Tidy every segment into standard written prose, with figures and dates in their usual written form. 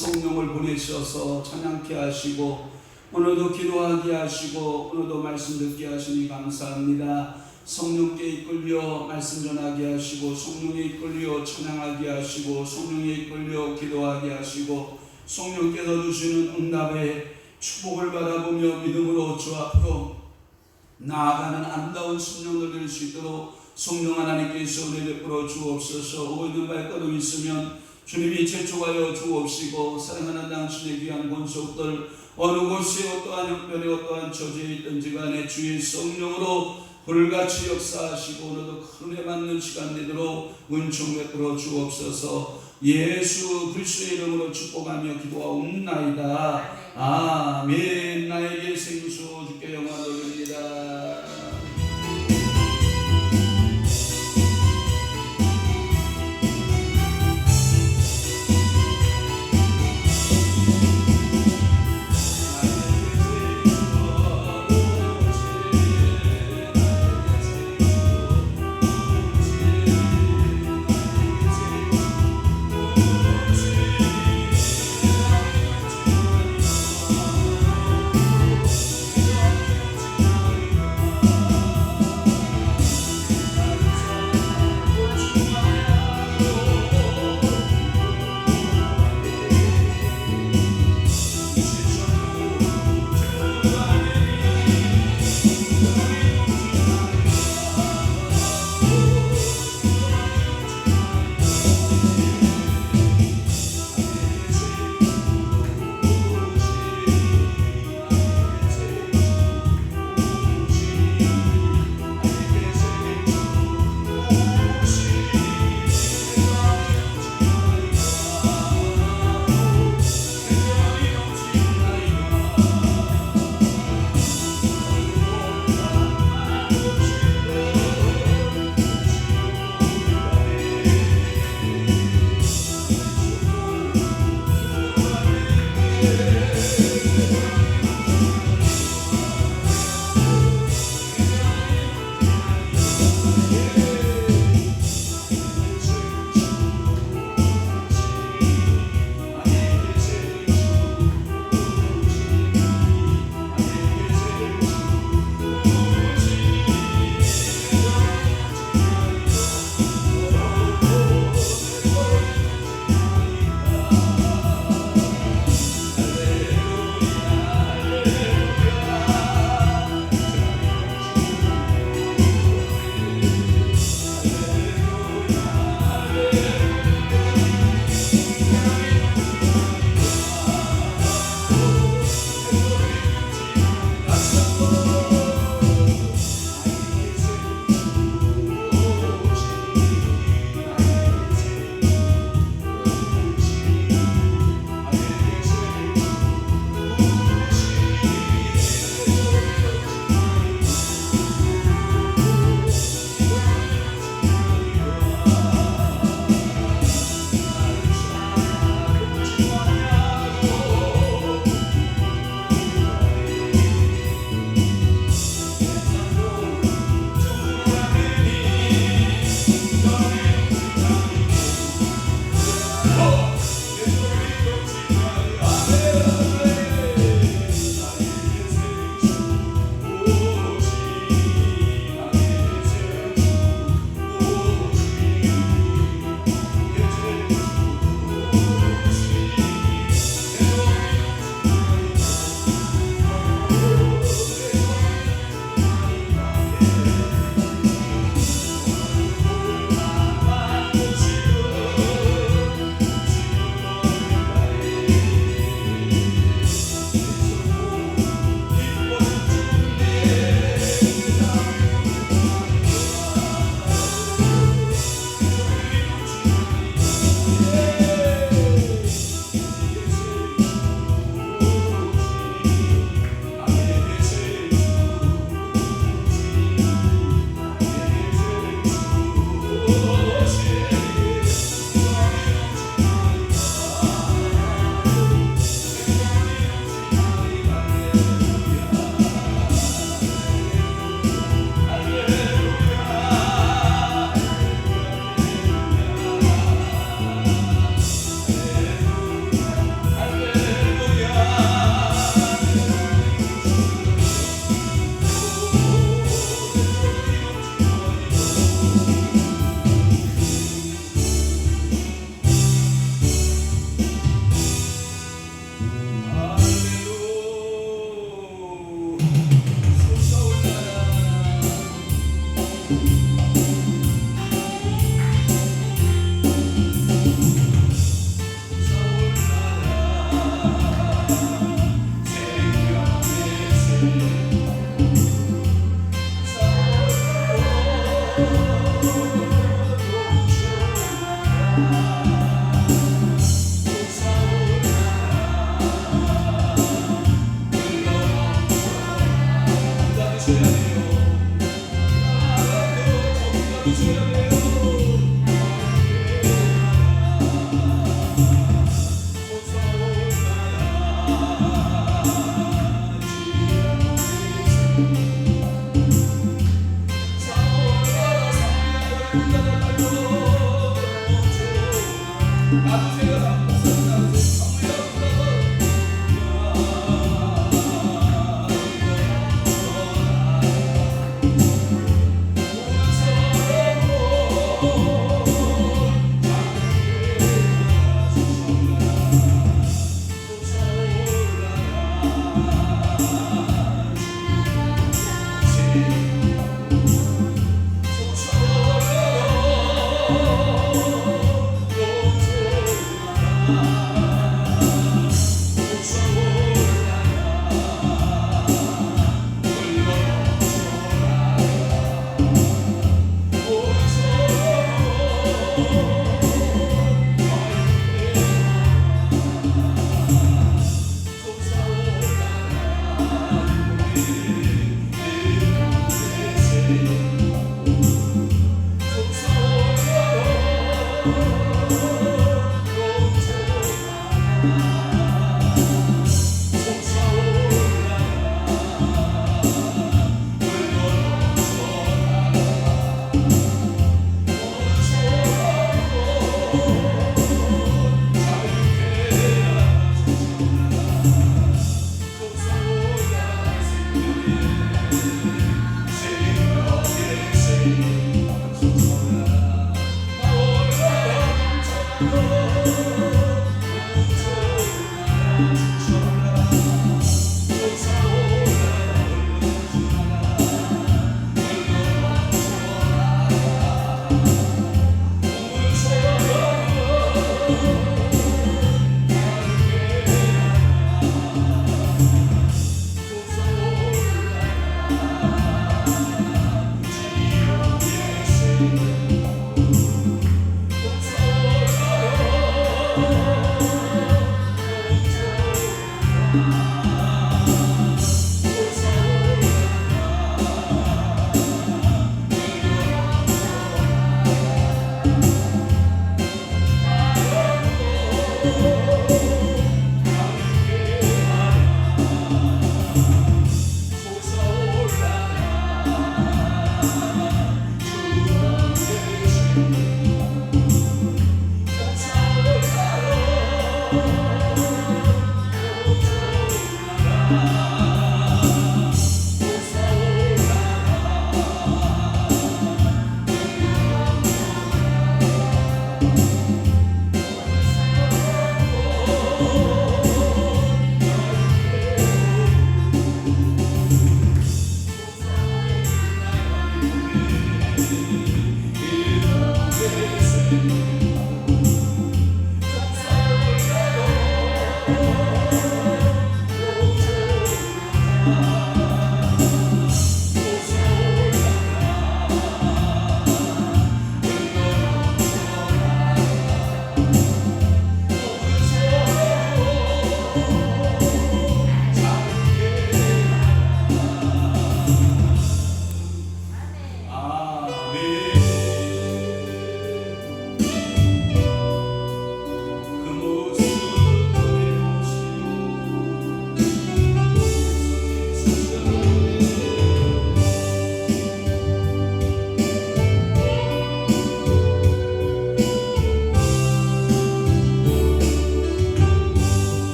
성령을 보내셔서 찬양케 하시고 오늘도 기도하게 하시고 오늘도 말씀 듣게 하시니 감사합니다. 성령께 이끌려 말씀 전하게 하시고 성령에 이끌려 찬양하게 하시고 성령에 이끌려 기도하게 하시고 성령께서 주시는 응답의 축복을 바라보며 믿음으로 주 앞으로 나아가는 아름다운 심령을 될 수 있도록 성령 하나님께서 은혜 베풀어 주옵소서. 오고 있는 발걸음 있으면 주님이 재촉하여 주옵시고 사랑하는 당신의 귀한 권속들 어느 곳에 어떠한 형편에 어떠한 처지에 있든지 간에 주의 성령으로 불같이 역사하시고 오늘도 큰 은혜 받는 시간 되도록 은총 베풀어 주옵소서. 예수 그리스도의 이름으로 축복하며 기도하옵나이다. 아멘. 나에게 생수 주께 영광 돌립니다.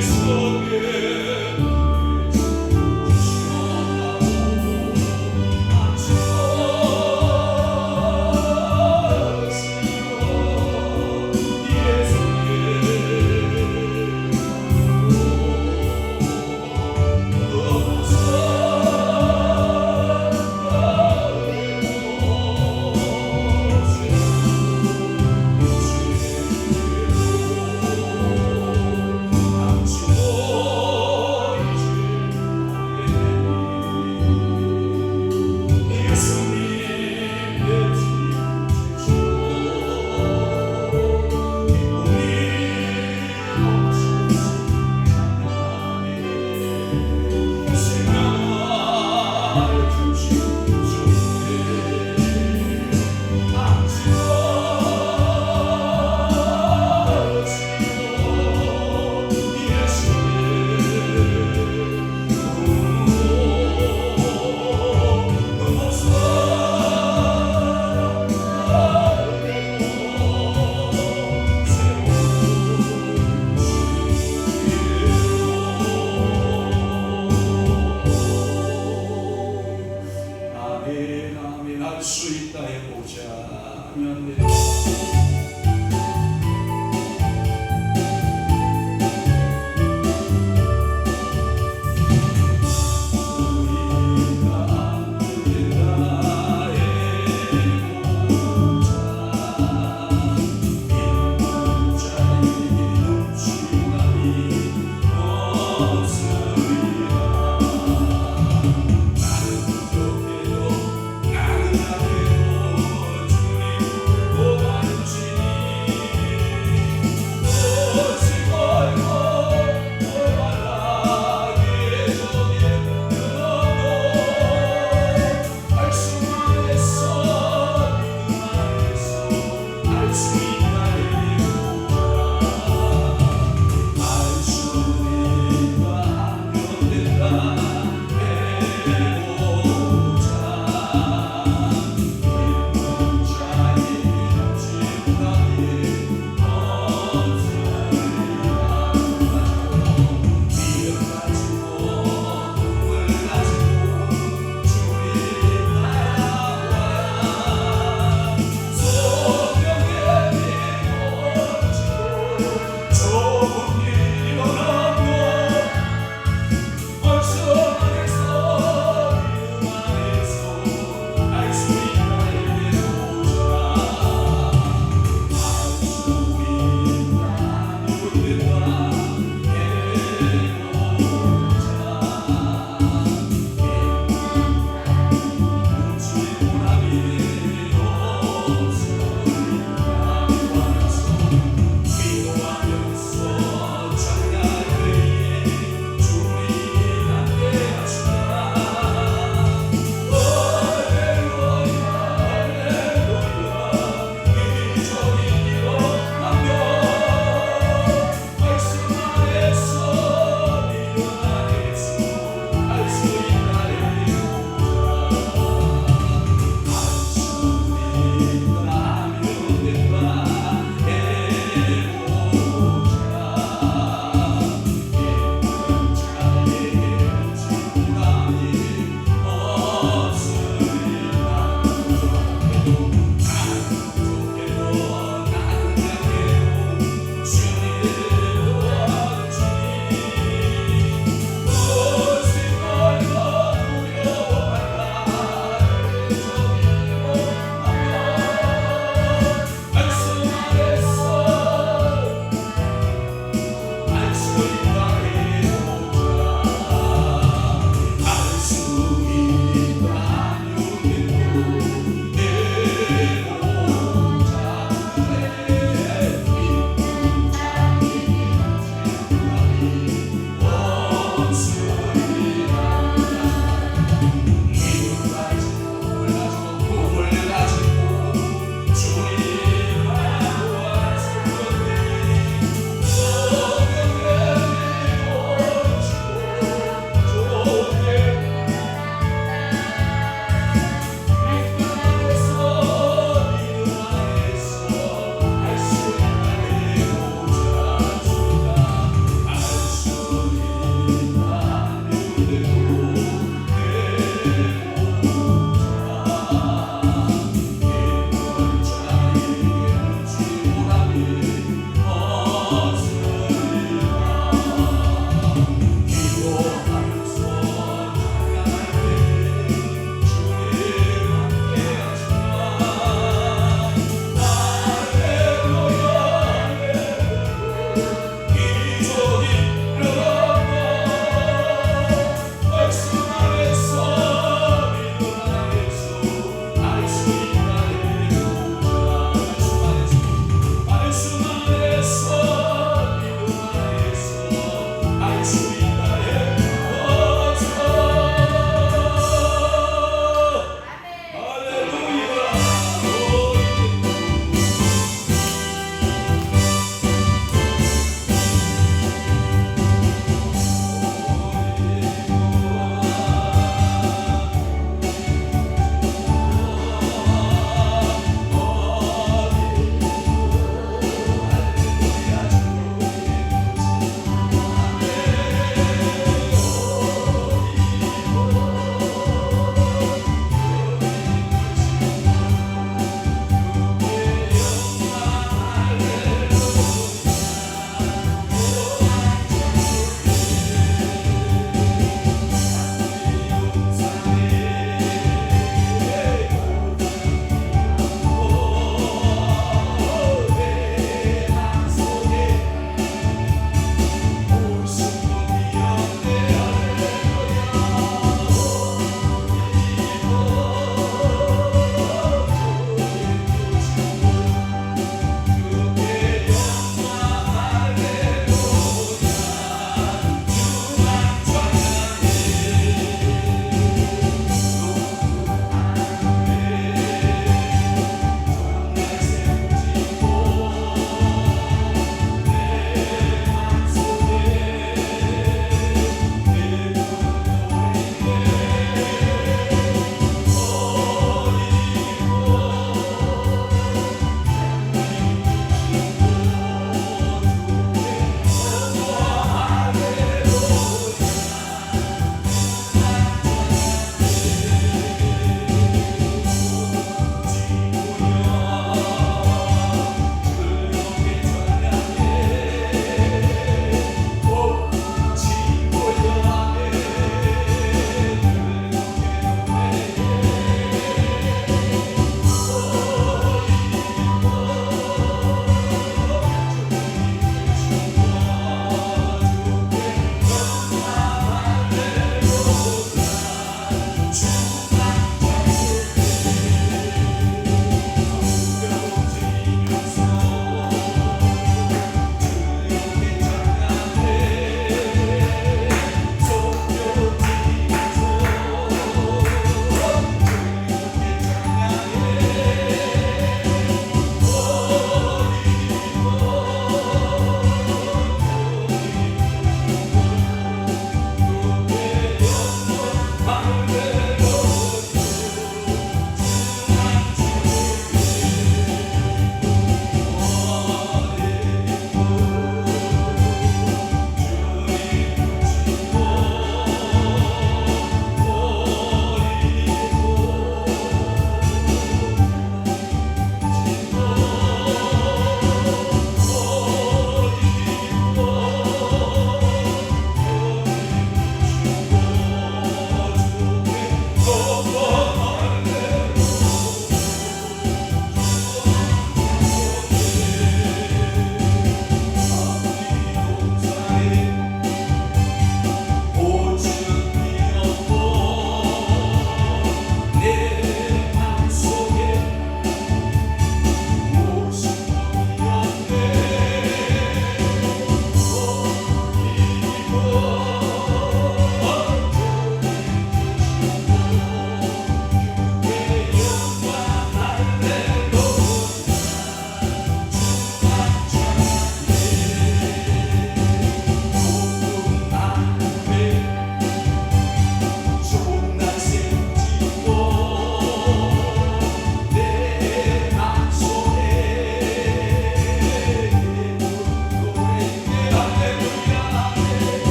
예수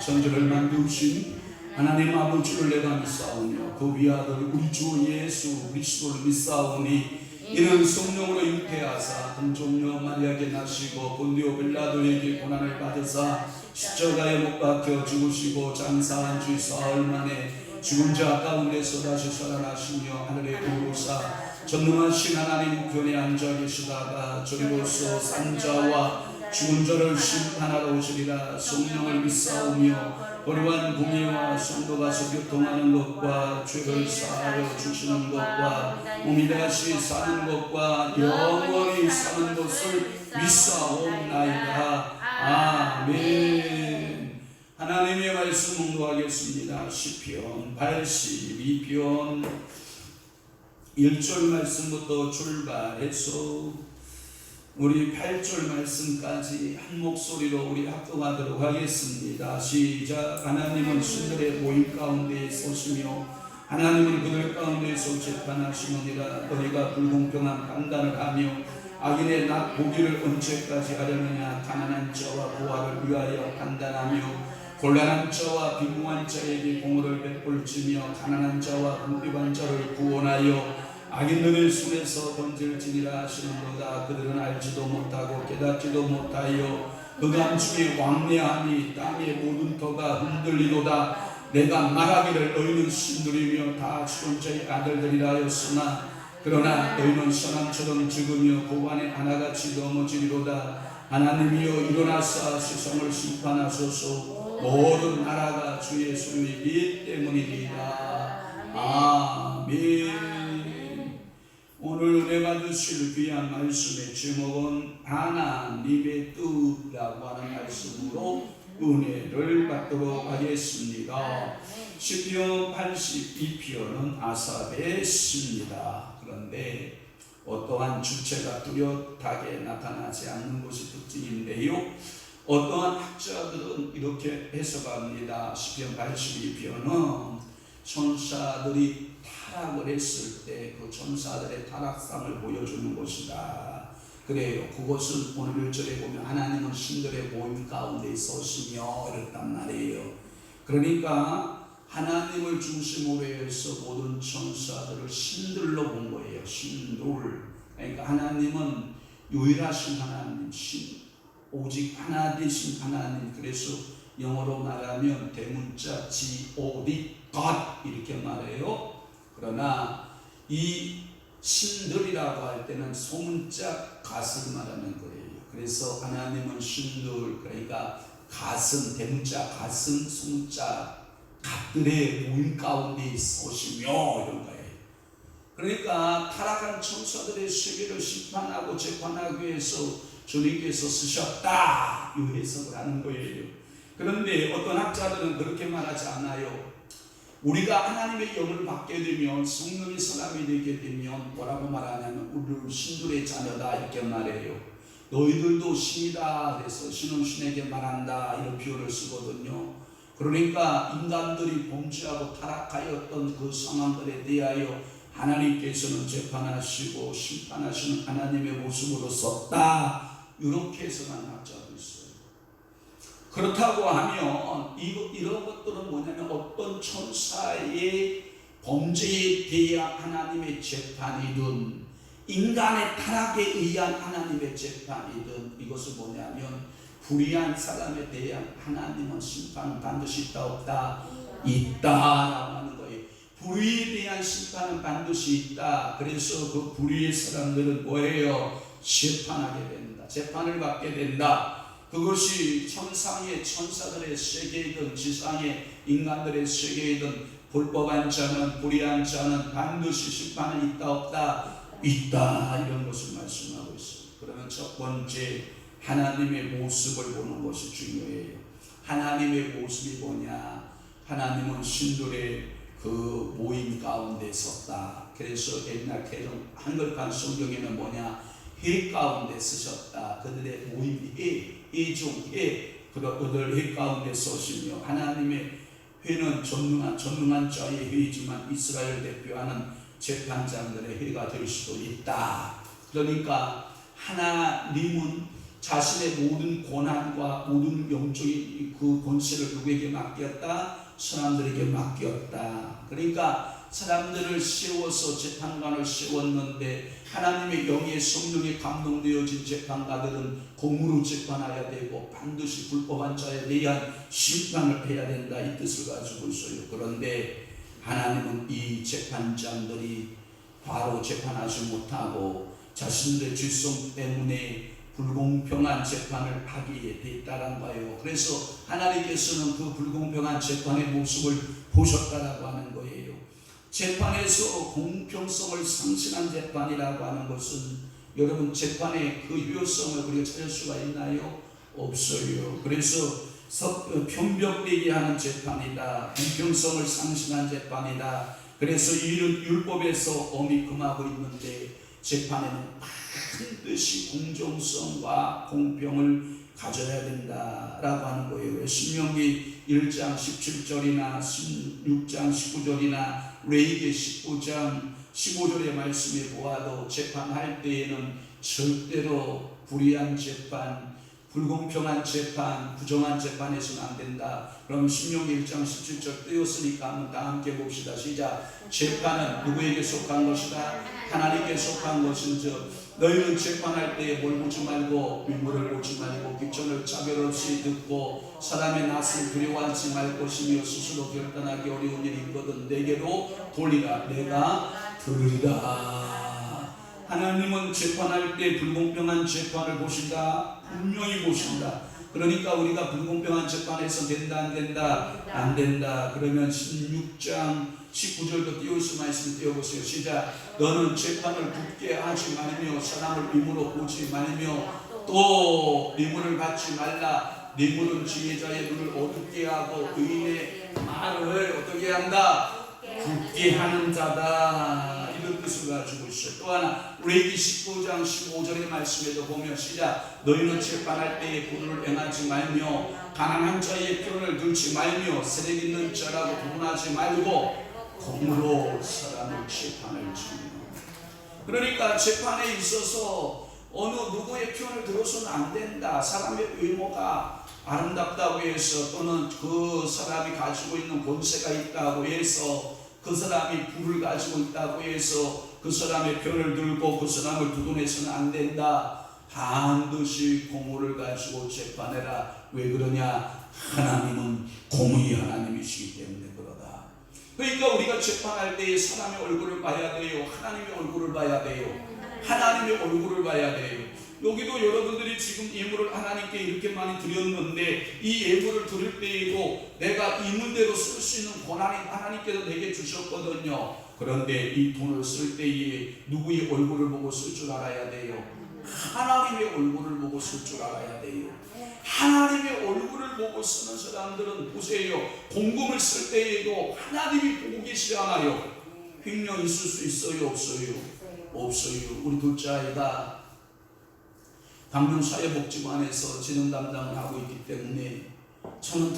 천지를 만드신 하나님 아버지를 내가 믿사오며 그 위아들 우리 주 예수 그리스도를 믿사오니 이는 성령으로 잉태하사 금종녀 마리아에게 나시고 본디오 빌라도에게 고난을 받으사 십자가에 못 박혀 죽으시고 장사한 주 사흘 만에 죽은 자 가운데서 다시 살아나시며 하늘에 오르사 전능하신 하나님 우편에 앉아 계시다가 저리로서 산자와 죽은 자를 심판하러 오시리라. 성령을 믿사오며 거룩한 공예와 성도가 교통하는 것과 죄를 사하여 주시는 것과 몸이 다시 사는 것과 영원히 사는 것을 믿사옵나이다. 아멘. 하나님의 말씀 묵도하겠습니다. 시편 82편 1절 말씀부터 출발해서 우리 8절 말씀까지 한 목소리로 우리 합동하도록 하겠습니다. 시작. 하나님은 신들의 모임 가운데 서시며 하나님은 그들 가운데서 재판하시느니라. 너희가 불공평한 판단을 하며 악인의 낙 보기를 언제까지 하려느냐. 가난한 자와 부하를 위하여 판단하며 곤란한 자와 빈궁한 자에게 공의를 베풀지며 가난한 자와 궁핍한 자를 구원하여 악인들의 손에서 던질지니라 하시는도다. 그들은 알지도 못하고 깨닫지도 못하여 그감 중에 왕래하니 땅의 모든 터가 흔들리도다. 내가 말하기를 너희는 신들이며 다 죽은 자의 아들들이라 하였으나 그러나 너희는 선암처럼 죽으며 고관에 하나같이 넘어지리로다. 하나님이여 일어나사 세상을 심판하소서. 모든 나라가 주의 소유이기 때문이리이다. 아멘. 오늘 은혜 받으실 귀한 말씀의 제목은 하나님의 뜻이라고 하는 말씀으로 은혜를 받도록 하겠습니다. 시편 82편은 아삽의 시입니다. 그런데 어떠한 주체가 뚜렷하게 나타나지 않는 것이 특징인데요. 어떠한 학자들은 이렇게 해석합니다. 시편 82편은 천사들이 타락을 했을 때 그 천사들의 타락상을 보여주는 것이다. 그래요. 그것은 오늘 1절에 보면 하나님은 신들의 모임 가운데 서시며 이랬단 말이에요. 그러니까 하나님을 중심으로 해서 모든 천사들을 신들로 본 거예요. 신들. 그러니까 하나님은 유일하신 하나님, 오직 하나 되신 하나님. 그래서 영어로 말하면 대문자 God, God 이렇게 말해요. 그러나 이 신들이라고 할 때는 소문자 갓을 말하는 거예요. 그래서 하나님은 신들, 그러니까 갓은 대문자 갓은 소문자 갓들의 모임 가운데 서시며 이런 거예요. 그러니까 타락한 천사들의 세계를 심판하고 재판하기 위해서 주님께서 쓰셨다 이 해석을 하는 거예요. 그런데 어떤 학자들은 그렇게 말하지 않아요. 우리가 하나님의 영을 받게 되면 성령의 사람이 되게 되면 뭐라고 말하냐면 우리를 신들의 자녀다 이렇게 말해요. 너희들도 신이다 그래서 신은 신에게 말한다 이런 표현을 쓰거든요. 그러니까 인간들이 범죄하고 타락하였던 그 상황들에 대하여 하나님께서는 재판하시고 심판하시는 하나님의 모습으로 썼다 이렇게 해석하는 학자도 있어요. 그렇다고 하면 이런 것들은 뭐냐면 어떤 천사의 범죄에 대한 하나님의 재판이든 인간의 타락에 의한 하나님의 재판이든 이것은 뭐냐면 불의한 사람에 대한 하나님은 심판은 반드시 있다 없다? 있다라고 하는 거예요. 불의에 대한 심판은 반드시 있다. 그래서 그 불의의 사람들은 뭐예요? 재판하게 된다. 재판을 받게 된다. 그것이 천상의 천사들의 세계이든 지상의 인간들의 세계이든 불법한 자는 불의한 자는 반드시 심판은 있다 없다? 있다. 이런 것을 말씀하고 있어요. 그러면 첫 번째 하나님의 모습을 보는 것이 중요해요. 하나님의 모습이 뭐냐? 하나님은 신들의 그 모임 가운데 섰다. 그래서 옛날 개정 한글판 성경에는 뭐냐? 해 가운데 쓰셨다. 그들의 모임 해종해 그들 해 가운데 서시며 하나님의 회는 전능한 자의 회이지만 이스라엘 대표하는 재판장들의 회가 될 수도 있다. 그러니까 하나님은 자신의 모든 권한과 모든 영적인 그 권세를 누구에게 맡겼다? 사람들에게 맡겼다. 그러니까 사람들을 세워서 재판관을 세웠는데 하나님의 영의 성령에 감동되어진 재판관들은 공으로 재판해야 되고 반드시 불법한 자에 대한 심판을 해야 된다, 이 뜻을 가지고 있어요. 그런데 하나님은 이 재판장들이 바로 재판하지 못하고 자신들의 죄성 때문에 불공평한 재판을 하게 됐다는 거예요. 그래서 하나님께서는 그 불공평한 재판의 모습을 보셨다라고 하는 거예요. 재판에서 공평성을 상실한 재판이라고 하는 것은 여러분 재판의 그 유효성을 우리가 찾을 수가 있나요? 없어요. 그래서 편벽되게 하는 재판이다. 공평성을 상실한 재판이다. 그래서 이런 율법에서 엄히 금하고 있는데 재판에는 반드시 공정성과 공평을 가져야 된다라고 하는 거예요. 신명기 1장 17절이나 16장 19절이나 레위기 19장 15절의 말씀에 보아도 재판할 때에는 절대로 불의한 재판, 불공평한 재판, 부정한 재판에서는 안 된다. 그럼 신명기 1장 17절 띄웠으니까 한번 다 함께 봅시다. 시작. 재판은 누구에게 속한 것이다? 하나님께 속한 것인즉 너희는 재판할 때에 뭘 보지 말고 위물을 보지 말고 귀천을 차별 없이 듣고 사람의 낯을 두려워하지 말 것이며 스스로 결단하기 어려운 일이 있거든 내게로 돌리라. 내가 들으리라. 하나님은 재판할 때 불공평한 재판을 보신다. 분명히 보신다. 그러니까 우리가 불공평한 재판에서 된다 안 된다? 안 된다. 그러면 16장 19절도 띄우시 말씀 띄워보세요. 시작. 너는 재판을 굳게 하지 말며 사람을 위무로 보지 말며 또 위문을 받지 말라. 위문은 지혜자의 눈을 어둡게 하고 의인의 말을 어떻게 한다? 굳게 하는 자다. 이런 뜻을 가지고 있어요. 또 하나 레위기 19장 15절의 말씀에도 보면 시작. 너희는 재판할 때에 불의를 행하지 말며 가난한 자의 편을 들지 말며 세력 있는 자라고 구분하지 말고 공으로 사람을 재판을 지며. 그러니까 재판에 있어서 어느 누구의 편을 들어서는 안 된다. 사람의 외모가 아름답다고 해서 또는 그 사람이 가지고 있는 권세가 있다고 해서 그 사람이 부를 가지고 있다고 해서 그 사람의 편을 들고 그 사람을 두둔해서는 안 된다. 반드시 공의를 가지고 재판해라. 왜 그러냐? 하나님은 공의 하나님이시기 때문에 그러다. 그러니까 우리가 재판할 때에 사람의 얼굴을 봐야 돼요. 하나님의 얼굴을 봐야 돼요. 하나님의 얼굴을 봐야 돼요. 여기도 여러분들이 지금 예물을 하나님께 이렇게 많이 드렸는데 이 예물을 드릴 때에도 내가 있는대로 쓸 수 있는 권한이 하나님께서 내게 주셨거든요. 그런데 이 돈을 쓸 때에 누구의 얼굴을 보고 쓸 줄 알아야 돼요. 하나님의 얼굴을 보고 쓸 줄 알아야 돼요. 하나님의 얼굴을 보고 쓰는 사람들은 보세요. 공금을 쓸 때에도 하나님이 보고 계시지 않아요. 횡령 있을 수 있어요? 없어요? 없어요. 우리 둘째 아이가 강릉사회복지관에서 재능 담당을 하고 있기 때문에 저는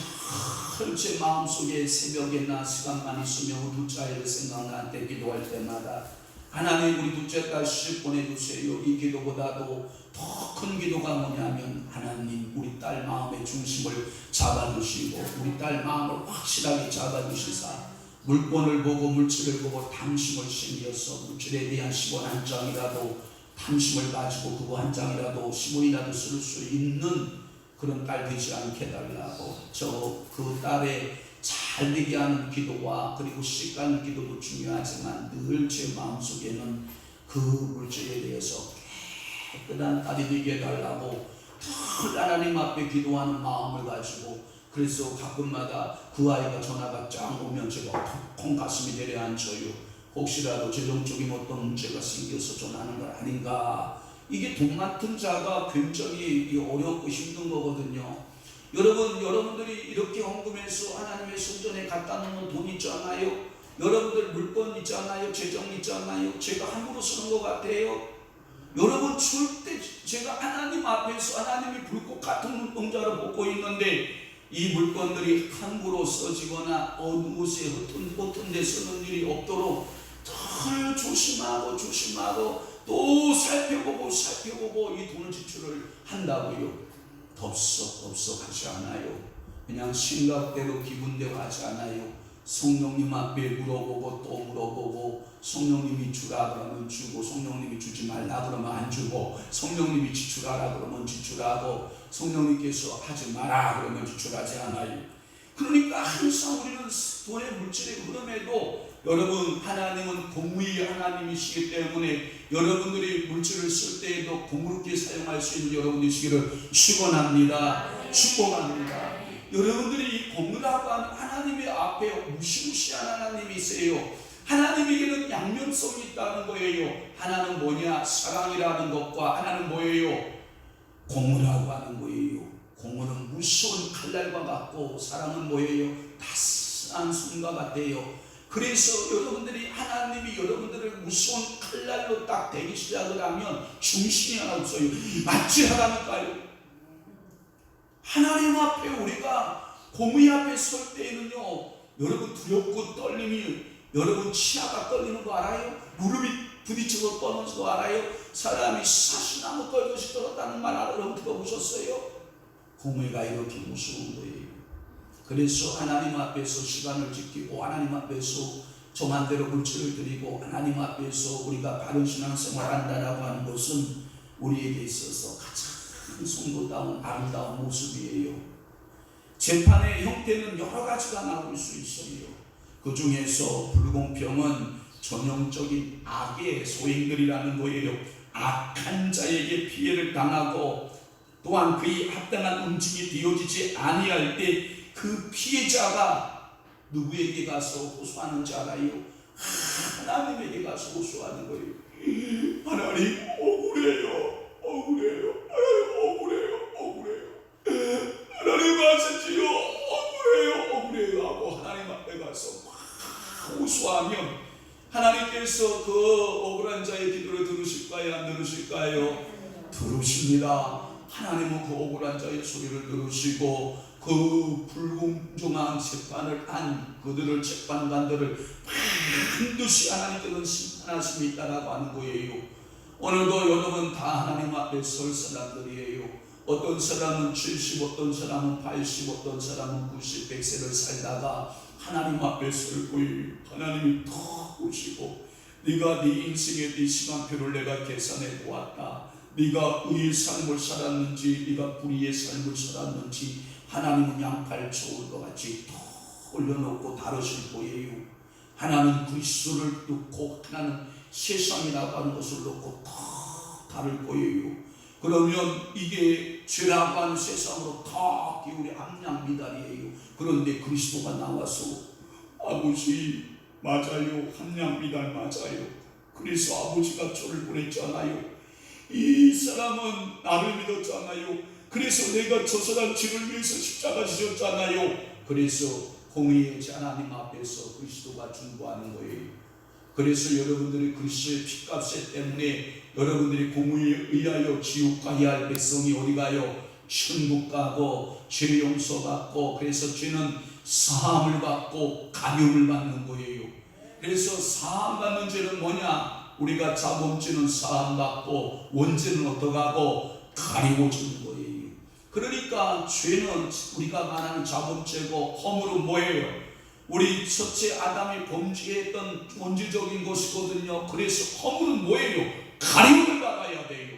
늘 제 마음속에 새벽에나 시간만 있으면 우리 둘째 아이를 생각날 때 기도할 때마다 하나님 우리 둘째 딸 시집 보내주세요. 이 기도보다도 더 큰 기도가 뭐냐면 하나님 우리 딸 마음의 중심을 잡아주시고 우리 딸 마음을 확실하게 잡아주시사 물건을 보고 물질을 보고 탐심을 생겨서 물질에 대한 10원 한 장이라도 탐심을 가지고 그거 한 장이라도 10원이라도 쓸 수 있는 그런 딸 되지 않게 해달라고. 그 딸의 잘 되게 하는 기도와 그리고 시간 기도도 중요하지만 늘 제 마음속에는 그 물질에 대해서 깨끗한 딸이 되게 해달라고 늘 하나님 앞에 기도하는 마음을 가지고 그래서 가끔마다 그 아이가 전화가 쫙 오면 제가 콩 가슴이 내려앉혀요. 혹시라도 재정적인 어떤 문제가 생겨서 전하는 건 아닌가. 이게 돈 같은 자가 굉장히 어렵고 힘든 거거든요. 여러분들이 이렇게 헌금해서 하나님의 성전에 갖다 놓는 돈 있지 않아요? 여러분들 물건 있지 않아요? 재정 있지 않아요? 제가 함부로 쓰는 것 같아요? 여러분 절대 제가 하나님 앞에서 하나님이 불꽃 같은 눈동자를 보고 있는데 이 물건들이 함부로 써지거나 어느 곳에 허튼 데 쓰는 일이 없도록 늘 조심하고 또 살펴보고 이 돈을 지출을 한다고요. 덥석 하지 않아요. 그냥 생각대로 기분대로 하지 않아요. 성령님 앞에 물어보고 또 물어보고, 성령님이 주라 그러면 주고, 성령님이 주지 말라 그러면 안 주고, 성령님이 지출하라 그러면 지출하고, 성령님께서 하지 마라 그러면 지출하지 않아요. 그러니까 항상 우리는 돈의 물질의 흐름에도, 여러분, 하나님은 공의 하나님이시기 때문에 여러분들이 물질을 쓸 때에도 공의롭게 사용할 수 있는 여러분이시기를 축원합니다. 축복합니다. 여러분들이 이 공의라고 하는 하나님의 앞에 무시무시한 하나님이세요. 하나님에게는 양면성이 있다는 거예요. 하나는 뭐냐? 사랑이라는 것과, 하나는 뭐예요? 공의라고 하는 거예요. 공의는 무서운 칼날과 같고, 사랑은 뭐예요? 따스한 손과 같아요. 그래서 여러분들이, 하나님이 여러분들을 무서운 칼날로 딱 대기 시작을 하면 중심이 하나 없어요. 맞지 하라니까요. 하나님 앞에 우리가 공의 앞에 설 때에는요, 여러분 두렵고 떨림이, 여러분 치아가 떨리는 거 알아요? 무릎이 부딪히고 떠는 거 알아요? 사람이 사시나무 떨듯이 떨었다는 말 여러분 들어보셨어요? 공의가 이렇게 무서운 거예요. 그래서 하나님 앞에서 시간을 지키고, 하나님 앞에서 저만대로 물질을 드리고, 하나님 앞에서 우리가 바른 신앙생활을 한다라고 하는 것은 우리에게 있어서 가장 성도다운 아름다운 모습이에요. 재판의 형태는 여러 가지가 나올 수 있어요. 그 중에서 불공평은 전형적인 악의 소행들이라는 거예요. 악한 자에게 피해를 당하고, 또한 그의 합당한 응징이 되어지지 아니할 때 그 피해자가 누구에게 가서 호소하는지 알아요? 하나님에게 가서 호소하는 거예요. 하나님, 억울해요. 하나님 아시지요? 억울해요 하고 하나님 앞에 가서 호소하면 하나님께서 그 억울한 자의 기도를 들으실까요? 안 들으실까요? 들으십니다. 하나님은 그 억울한 자의 소리를 들으시고, 그 불공정한 재판을 한 그들을, 재판관들을 반드시 하나님께서는 심판하실 수 있다라고 하는 거예요. 오늘도 여러분 다 하나님 앞에 설 사람들이에요. 어떤 사람은 70, 어떤 사람은 80, 어떤 사람은 90, 100세를 살다가 하나님 앞에 설 거예요. 하나님이 더 보시고, 네가 네 인생의 네 시간표를 내가 계산해 보았다. 네가 의의 삶을 살았는지, 네가 불의의 삶을 살았는지, 하나님은 양팔 저울과 같이 더 올려놓고 다루실 거예요. 하나는 그리스도를 놓고, 하나는 세상이라고 하는 것을 놓고 더 다룰 거예요. 그러면 이게 죄라고 하는 세상으로 다 우리 함량미달이에요. 그런데 그리스도가 나와서, 아버지 맞아요, 함량미달 맞아요. 그래서 아버지가 저를 보냈잖아요. 이 사람은 나를 믿었잖아요. 그래서 내가 저 사람 죄를 위해서 십자가 지셨잖아요. 그래서 공의의 하나님 앞에서 그리스도가 중보하는 거예요. 그래서 여러분들이 그리스도의 피값 때문에 여러분들이 공의에 의하여 지옥 가야 할 백성이 어디 가요? 천국 가고, 죄 용서 받고, 그래서 죄는 사함을 받고 가려움을 받는 거예요. 그래서 사함 받는 죄는 뭐냐? 우리가 자범죄는 사함 받고, 원죄는 어떡하고? 가리워지는 거예요. 그러니까 죄는 우리가 말하는 자범죄고, 허물은 뭐예요? 우리 첫째 아담이 범죄했던 원죄적인 것이거든요. 그래서 허물은 뭐예요? 가림을 받아야 돼요.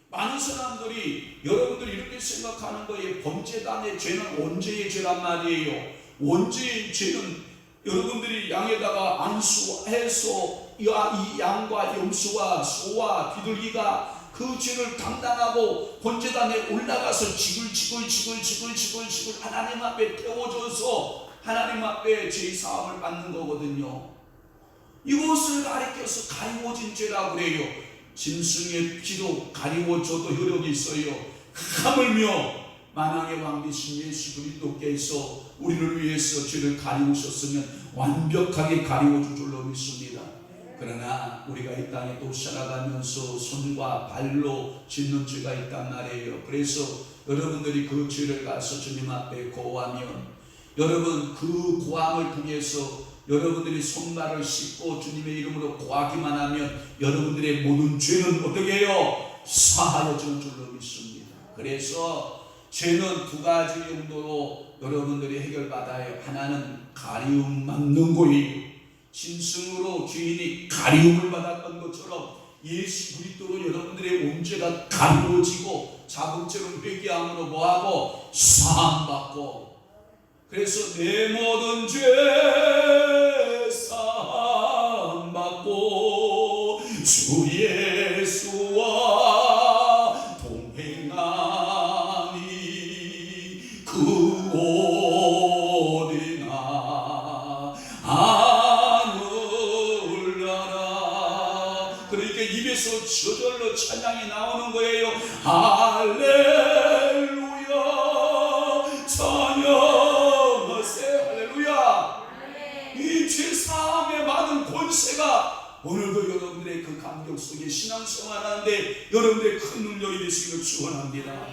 많은 사람들이, 여러분들이 이렇게 생각하는 거예요. 범죄단의 죄는 원죄의 죄란 말이에요. 원죄의 죄는 여러분들이 양에다가 안수해서 이 양과 염소와 소와 비둘기가 그 죄를 담당하고 번제단에 올라가서 지글지글 하나님 앞에 태워져서 하나님 앞에 죄 사함을 받는 거거든요. 이것을 가리켜서 가리워진 죄라고 그래요. 짐승의 피로 가리워져도 효력이 있어요. 하물며 만왕의 왕 되신 예수 그리스도께서 우리를 위해서 죄를 가리우셨으면 완벽하게 가리워줄 줄로 믿습니다. 그러나 우리가 이 땅에 또 살아가면서 손과 발로 짓는 죄가 있단 말이에요. 그래서 여러분들이 그 죄를 가서 주님 앞에 고하면, 여러분 그 고함을 통해서 여러분들이 손발을 씻고 주님의 이름으로 고하기만 하면 여러분들의 모든 죄는 어떻게 해요? 사하여지는 줄로 믿습니다. 그래서 죄는 두 가지 용도로 여러분들이 해결받아야 해요. 하나는 가리움 받는 거예요. 짐승으로 주인이 가리움을 받았던 것처럼 예수 그리스도로 여러분들의 온 죄가 가리워지고 자복죄로 회개함으로 뭐하고? 사함받고. 그래서 내 모든 죄 사함받고 주 예수와 동행하니 그 어디나 하늘나라. 그러니까 입에서 저절로 찬양이 나오는 거예요. 할렐루야 찬양하세. 할렐루야. 이 죄사함에 많은 권세가 오늘도 여러분들의 그 감격 속에 신앙생활하는데 여러분들의 큰 능력이 되시기를 축원합니다.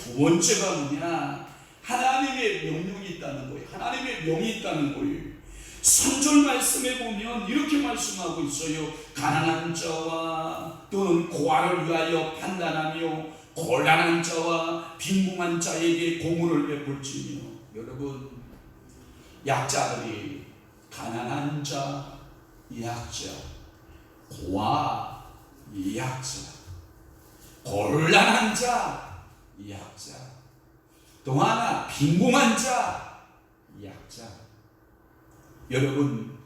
두 번째가 뭐냐? 하나님의 명령이 있다는 거예요. 하나님의 명이 있다는 거예요. 3절 말씀에 보면 이렇게 말씀하고 있어요. 가난한 자와 또는 고아를 위하여 판단하며 곤란한 자와 빈궁한 자에게 공의를 베풀지며. 여러분, 약자들이 가난한 자, 약자, 고아, 약자, 곤란한 자, 약자, 또 하나 빈궁한 자, 약자. 여러분,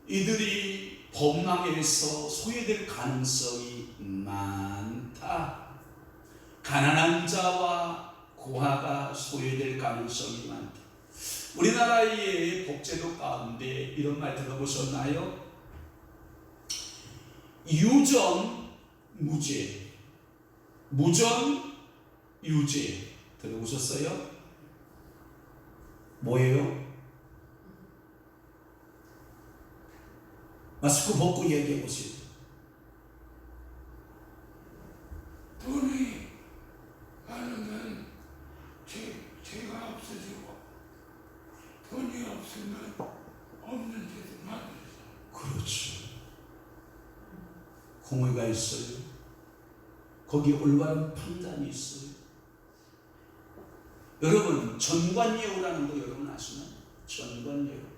이들이 법망에서 소외될 가능성이 많다. 가난한 자와 고아가 소외될 가능성이 많다. 우리나라의 복제도 가운데 이런 말 들어보셨나요? 유전 무죄, 무전 유죄 들어보셨어요? 뭐예요? 마스크 벗고 얘기해 보세요. 돈이 많으면 죄가 없어지고 돈이 없으면 없는 죄도 많아서. 그렇죠. 공의가 있어요. 거기에 올바른 판단이 있어요. 여러분, 전관예우라는 거 여러분 아시나요? 전관예우.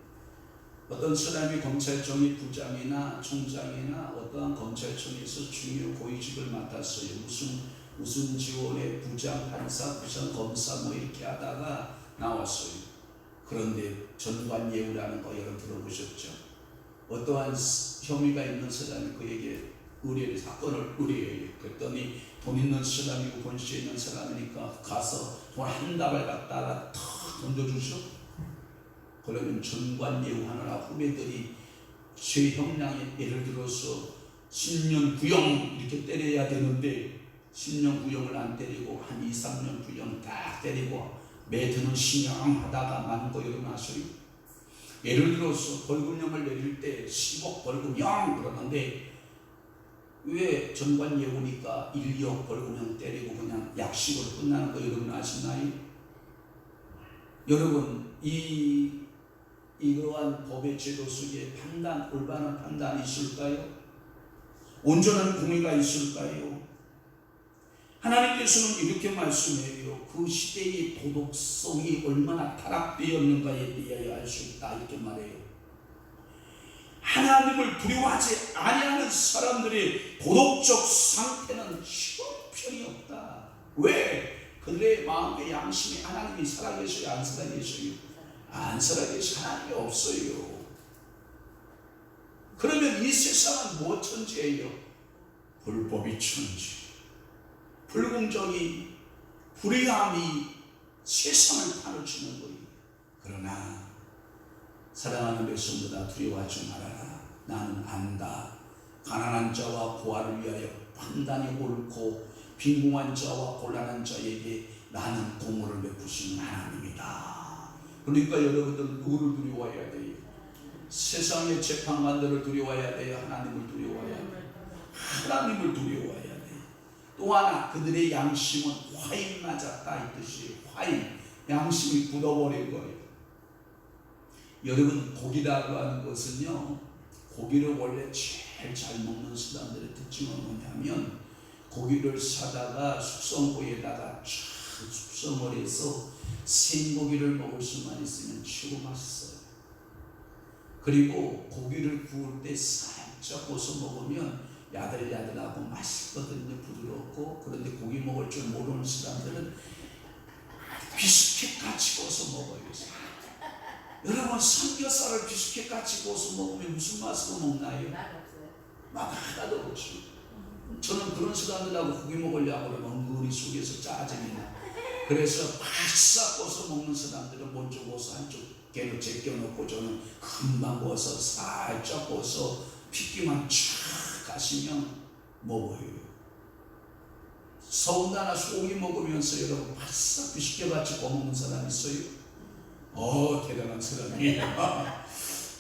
어떤 사람이 검찰청의 부장이나 총장이나 어떠한 검찰청에서 중요 고위직을 맡았어요. 무슨 지원의 부장, 판사, 부장, 검사 뭐 이렇게 하다가 나왔어요. 그런데 전관예우라는 거 여러분 들어보셨죠? 어떠한 혐의가 있는 사람이 그에게 사건을 의뢰해요. 그랬더니 돈 있는 사람이고 권세 있는 사람이니까 가서 돈 한 다발 갖다가 탁 던져주죠. 그러면 전관예우하느라 후배들이 죄 형량에 예를 들어서 10년 구형 이렇게 때려야 되는데 10년 구형을 안 때리고 한 2, 3년 구형 딱 때리고 매드는 신형하다가 만 거 여러분 아세요? 예를 들어서 벌금형을 내릴 때 10억 벌금형 그러는데 왜 전관예우니까 1, 2억 벌금형 때리고 그냥 약식으로 끝나는 거 여러분 아시나요? 여러분, 이러한 법의 제도 속에 올바른 판단이 있을까요? 온전한 공의가 있을까요? 하나님께서는 이렇게 말씀해요. 그 시대의 도덕성이 얼마나 타락되었는가에 대하여 알 수 있다 이렇게 말해요. 하나님을 두려워하지 아니하는 사람들의 도덕적 상태는 형편이 없다. 왜? 그들의 마음의 양심이 하나님이 살아계셔요? 안 살아계셔요? 안 살아계셔. 하나님이 없어요. 그러면 이 세상은 무엇 천지예요? 불법이 천지. 불공정이 불의함이 세상을 파놓치는 거예요. 그러나 사랑하는 백성보다 두려워하지 말아라. 나는 안다. 가난한 자와 고아를 위하여 판단이 옳고 빈궁한 자와 곤란한 자에게 나는 공의를 베푸시는 하나님이다. 그러니까 여러분들 누구를 두려워해야 돼요? 세상의 재판관들을 두려워해야 돼요? 하나님을 두려워해야 돼요? 하나님을 두려워해야 돼요. 또 하나, 그들의 양심은 화인 맞았다 이 뜻이에요. 화인, 양심이 굳어버린 거예요. 여러분, 고기라고 하는 것은요, 고기를 원래 제일 잘 먹는 사람들의 특징은 뭐냐면, 고기를 사다가 숙성고에다가 쫙 숙성을 해서 생고기를 먹을 수만 있으면 최고 맛있어요. 그리고 고기를 구울 때 살짝 구워서 먹으면 야들야들하고 맛있거든요. 부드럽고. 그런데 고기 먹을 줄 모르는 사람들은 비스킷같이 구워서 먹어요. 여러분, 삼겹살을 비스킷같이 구워서 먹으면 무슨 맛으로 먹나요? 맛 하나도 없죠. 저는 그런 사람들하고 고기 먹으려고 그러면 은근히 속에서 짜증이 나. 그래서 바싹 구워서 먹는 사람들은 먼저 구워서 한쪽 개로 제껴놓고, 저는 금방 구워서 살짝 구워서 핏기만 쫙 가시면 먹어요. 서운다나 소고기 먹으면서 여러분 바싹 비스킷같이 구워 먹는 사람 있어요? 대단한 사람이에요.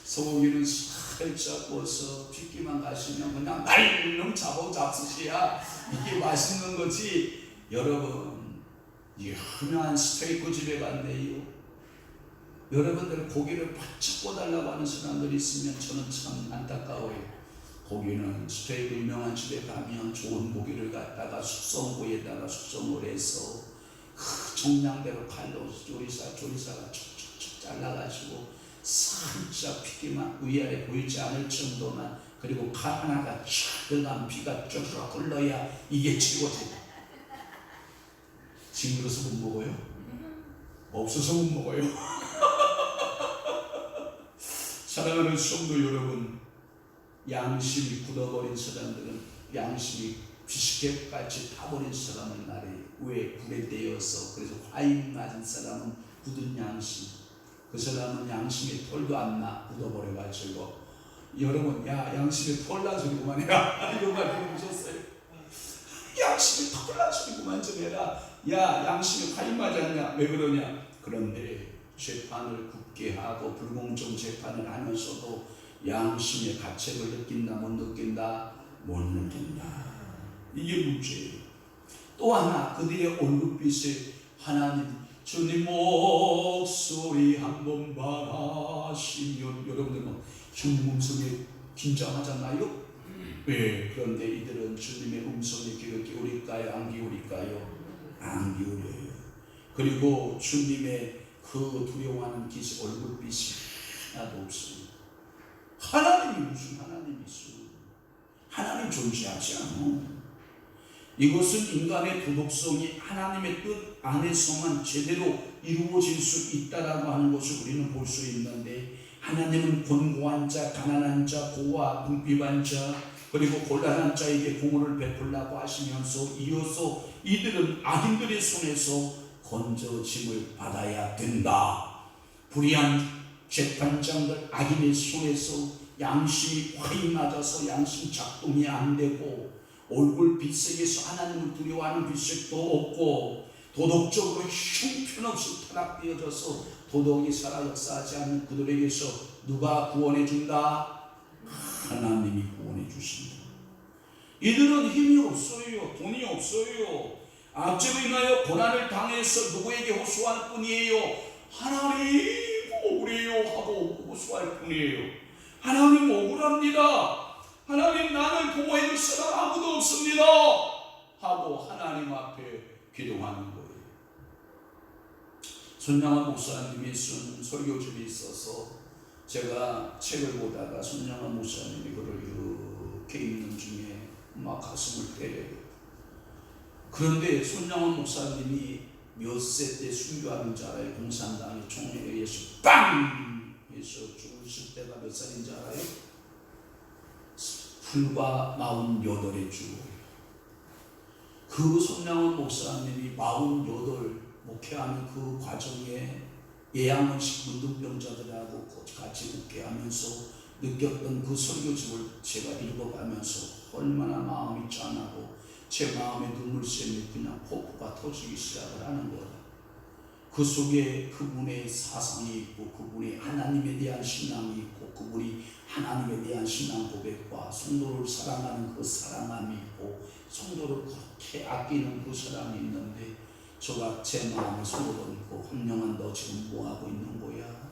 소고기는 살짝 구워서 핏기만 가시면 그냥 날름 잡수시야 이게 맛있는 거지. 여러분, 유명한 스테이크 집에 갔네요. 여러분들 고기를 바짝 구워달라고 하는 사람들이 있으면 저는 참 안타까워요. 고기는 스테이크 유명한 집에 가면 좋은 고기를 갖다가 숙성고에다가 숙성을 해서 그 정량대로 칼로 조리사가 촉촉촉 잘라가지고 살짝 핏기만 위아래 보이지 않을 정도만, 그리고 칼 하나가 쫙 들어간 피가 쭉 흘러야 이게 최고지. 징그러서 못 먹어요? 없어서 못 먹어요. 사랑하는 성도 여러분, 양심이 굳어버린 사람들은, 양심이 비스켓같이 타버린 사람은 말이 왜 불에 떼어서, 그래서 화인 맞은 사람은 굳은 양심, 그 사람은 양심에 털도 안 나, 굳어버려가지고. 여러분, 야, 양심에 털 난 소리 그만해라 이런 말 들으셨어요? 양심에 털 난 소리 그만 좀 해라. 야, 양심에 화인 맞았냐? 왜 그러냐? 그런데 재판을 굳게 하고 불공정 재판을 하면서도 양심의 가책을 느낀다, 못 느낀다? 못 느낀다. 이게 문제예요. 또 하나, 그들의 얼굴빛에 하나님, 주님 목소리 한번 바라시면, 여러분들 뭐 주님 음성에 긴장하잖아요? 네. 그런데 이들은 주님의 음성에 귀를 기울일까요? 안 기울일까요? 안 기울여요. 그리고 주님의 그 두려워하는 빛이, 얼굴빛이 하나도 없습니다. 하나님이 무슨 하나님이 있어? 하나님 존재하지 않아. 이것은 인간의 도덕성이 하나님의 뜻 안에서만 제대로 이루어질 수 있다라고 하는 것을 우리는 볼 수 있는데, 하나님은 권고한 자, 가난한 자, 고와 궁핍한 자, 그리고 곤란한 자에게 공헌을 베풀라고 하시면서 이어서 이들은 악인들의 손에서 건져짐을 받아야 된다. 불의한 재판장들, 악인의 손에서 양심이 화이 맞아서 양심 작동이 안 되고, 얼굴 빛색에서 하나님을 두려워하는 빛색도 없고, 도덕적으로 형편없이 타락되어져서 도덕이 살아 역사하지 않는 그들에게서 누가 구원해 준다? 하나님이 구원해 주신다. 이들은 힘이 없어요. 돈이 없어요. 악죄로 인하여 고난을 당해서 누구에게 호소할 뿐이에요. 하나님 억울해요 하고 호소할 뿐이에요. 하나님 억울합니다. 하나님, 나를 보호해 줄 사람 아무도 없습니다 하고 하나님 앞에 기도하는 거예요. 손양원 목사님이 쓴 설교집이 있어서 제가 책을 보다가 손양원 목사님이 그걸 이렇게 읽는 중에 막 가슴을 때려요. 그런데 손양원 목사님이 몇 세 때 순교하는 줄 알아요? 공산당의 총회에 의해서 빵! 해서 죽으실 때가 몇 살인 줄 알아요? 불과 48에 죽어요. 그 손양원 목사님이 48 목회하는 그 과정에 예양원식 문둥병자들하고 같이 목회하면서 느꼈던 그 설교집을 제가 읽어가면서 얼마나 마음이 짠하고 제 마음에 눈물샘이 그냥 폭포가 터지기 시작을 하는 거다. 그 속에 그분의 사상이 있고, 그분의 하나님에 대한 신앙이 있고, 그분이 하나님에 대한 신앙 고백과 성도를 사랑하는 그 사랑함이 있고, 성도를 그렇게 아끼는 그 사랑이 있는데, 저가 제 마음을 속어버리고, 황영아 너 지금 뭐하고 있는 거야?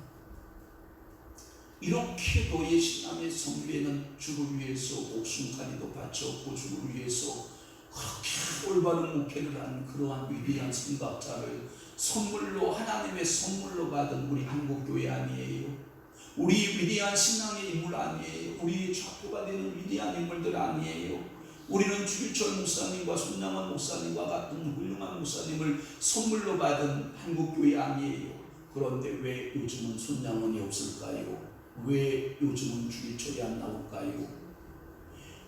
이렇게도 이 신앙의 성배는 주를 위해서 목숨까지도 바쳤고 주를 위해서 그렇게 올바른 목회를 한 그러한 위대한 선각자를 선물로, 하나님의 선물로 받은 우리 한국교회 아니에요? 우리 위대한 신앙의 인물 아니에요? 우리의 좌표가 되는 위대한 인물들 아니에요? 우리는 주일철 목사님과 손양원 목사님과 같은 훌륭한 목사님을 선물로 받은 한국교회 아니에요? 그런데 왜 요즘은 손양원이 없을까요? 왜 요즘은 주일철이 안 나올까요?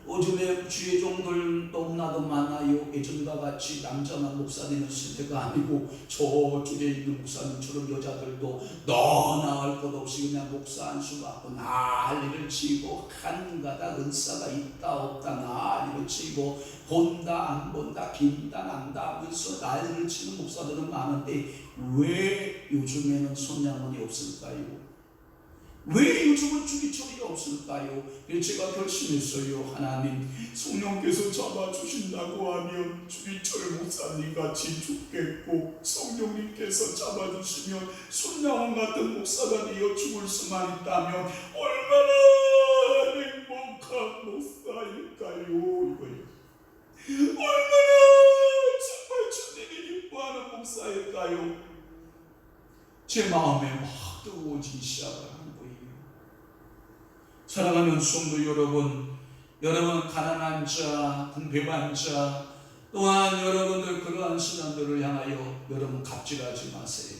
요즘에 주의 종들 너무나도 많아요. 예전과 같이 남자만 목사님은 시대가 아니고 저쪽에 있는 목사님처럼 여자들도 너나 할 것 없이 그냥 목사 안수 받고 난리를 치고 한가닥 은사가 있다 없다 난리를 치고 본다 안 본다 긴다 난다 하면서 난리를 치는 목사들은 많은데 왜 요즘에는 손양원이 없을까요? 왜 요즘은 주기철이 없을까요? 제가 결심했어요. 하나님, 성령께서 잡아주신다고 하면 주기철 목사님 같이 죽겠고, 성령님께서 잡아주시면 손양원 같은 목사가 되어 죽을 수만 있다면 얼마나 행복한 목사일까요? 이거예요. 얼마나 정말 주님이 기뻐하는 목사일까요? 제 마음에 막 뜨거워지기 시작을 하는 거예요. 사랑하는 성도 여러분, 가난한 자, 궁핍한 자, 또한 여러분들 그러한 신앙들을 향하여 여러분 갑질하지 마세요.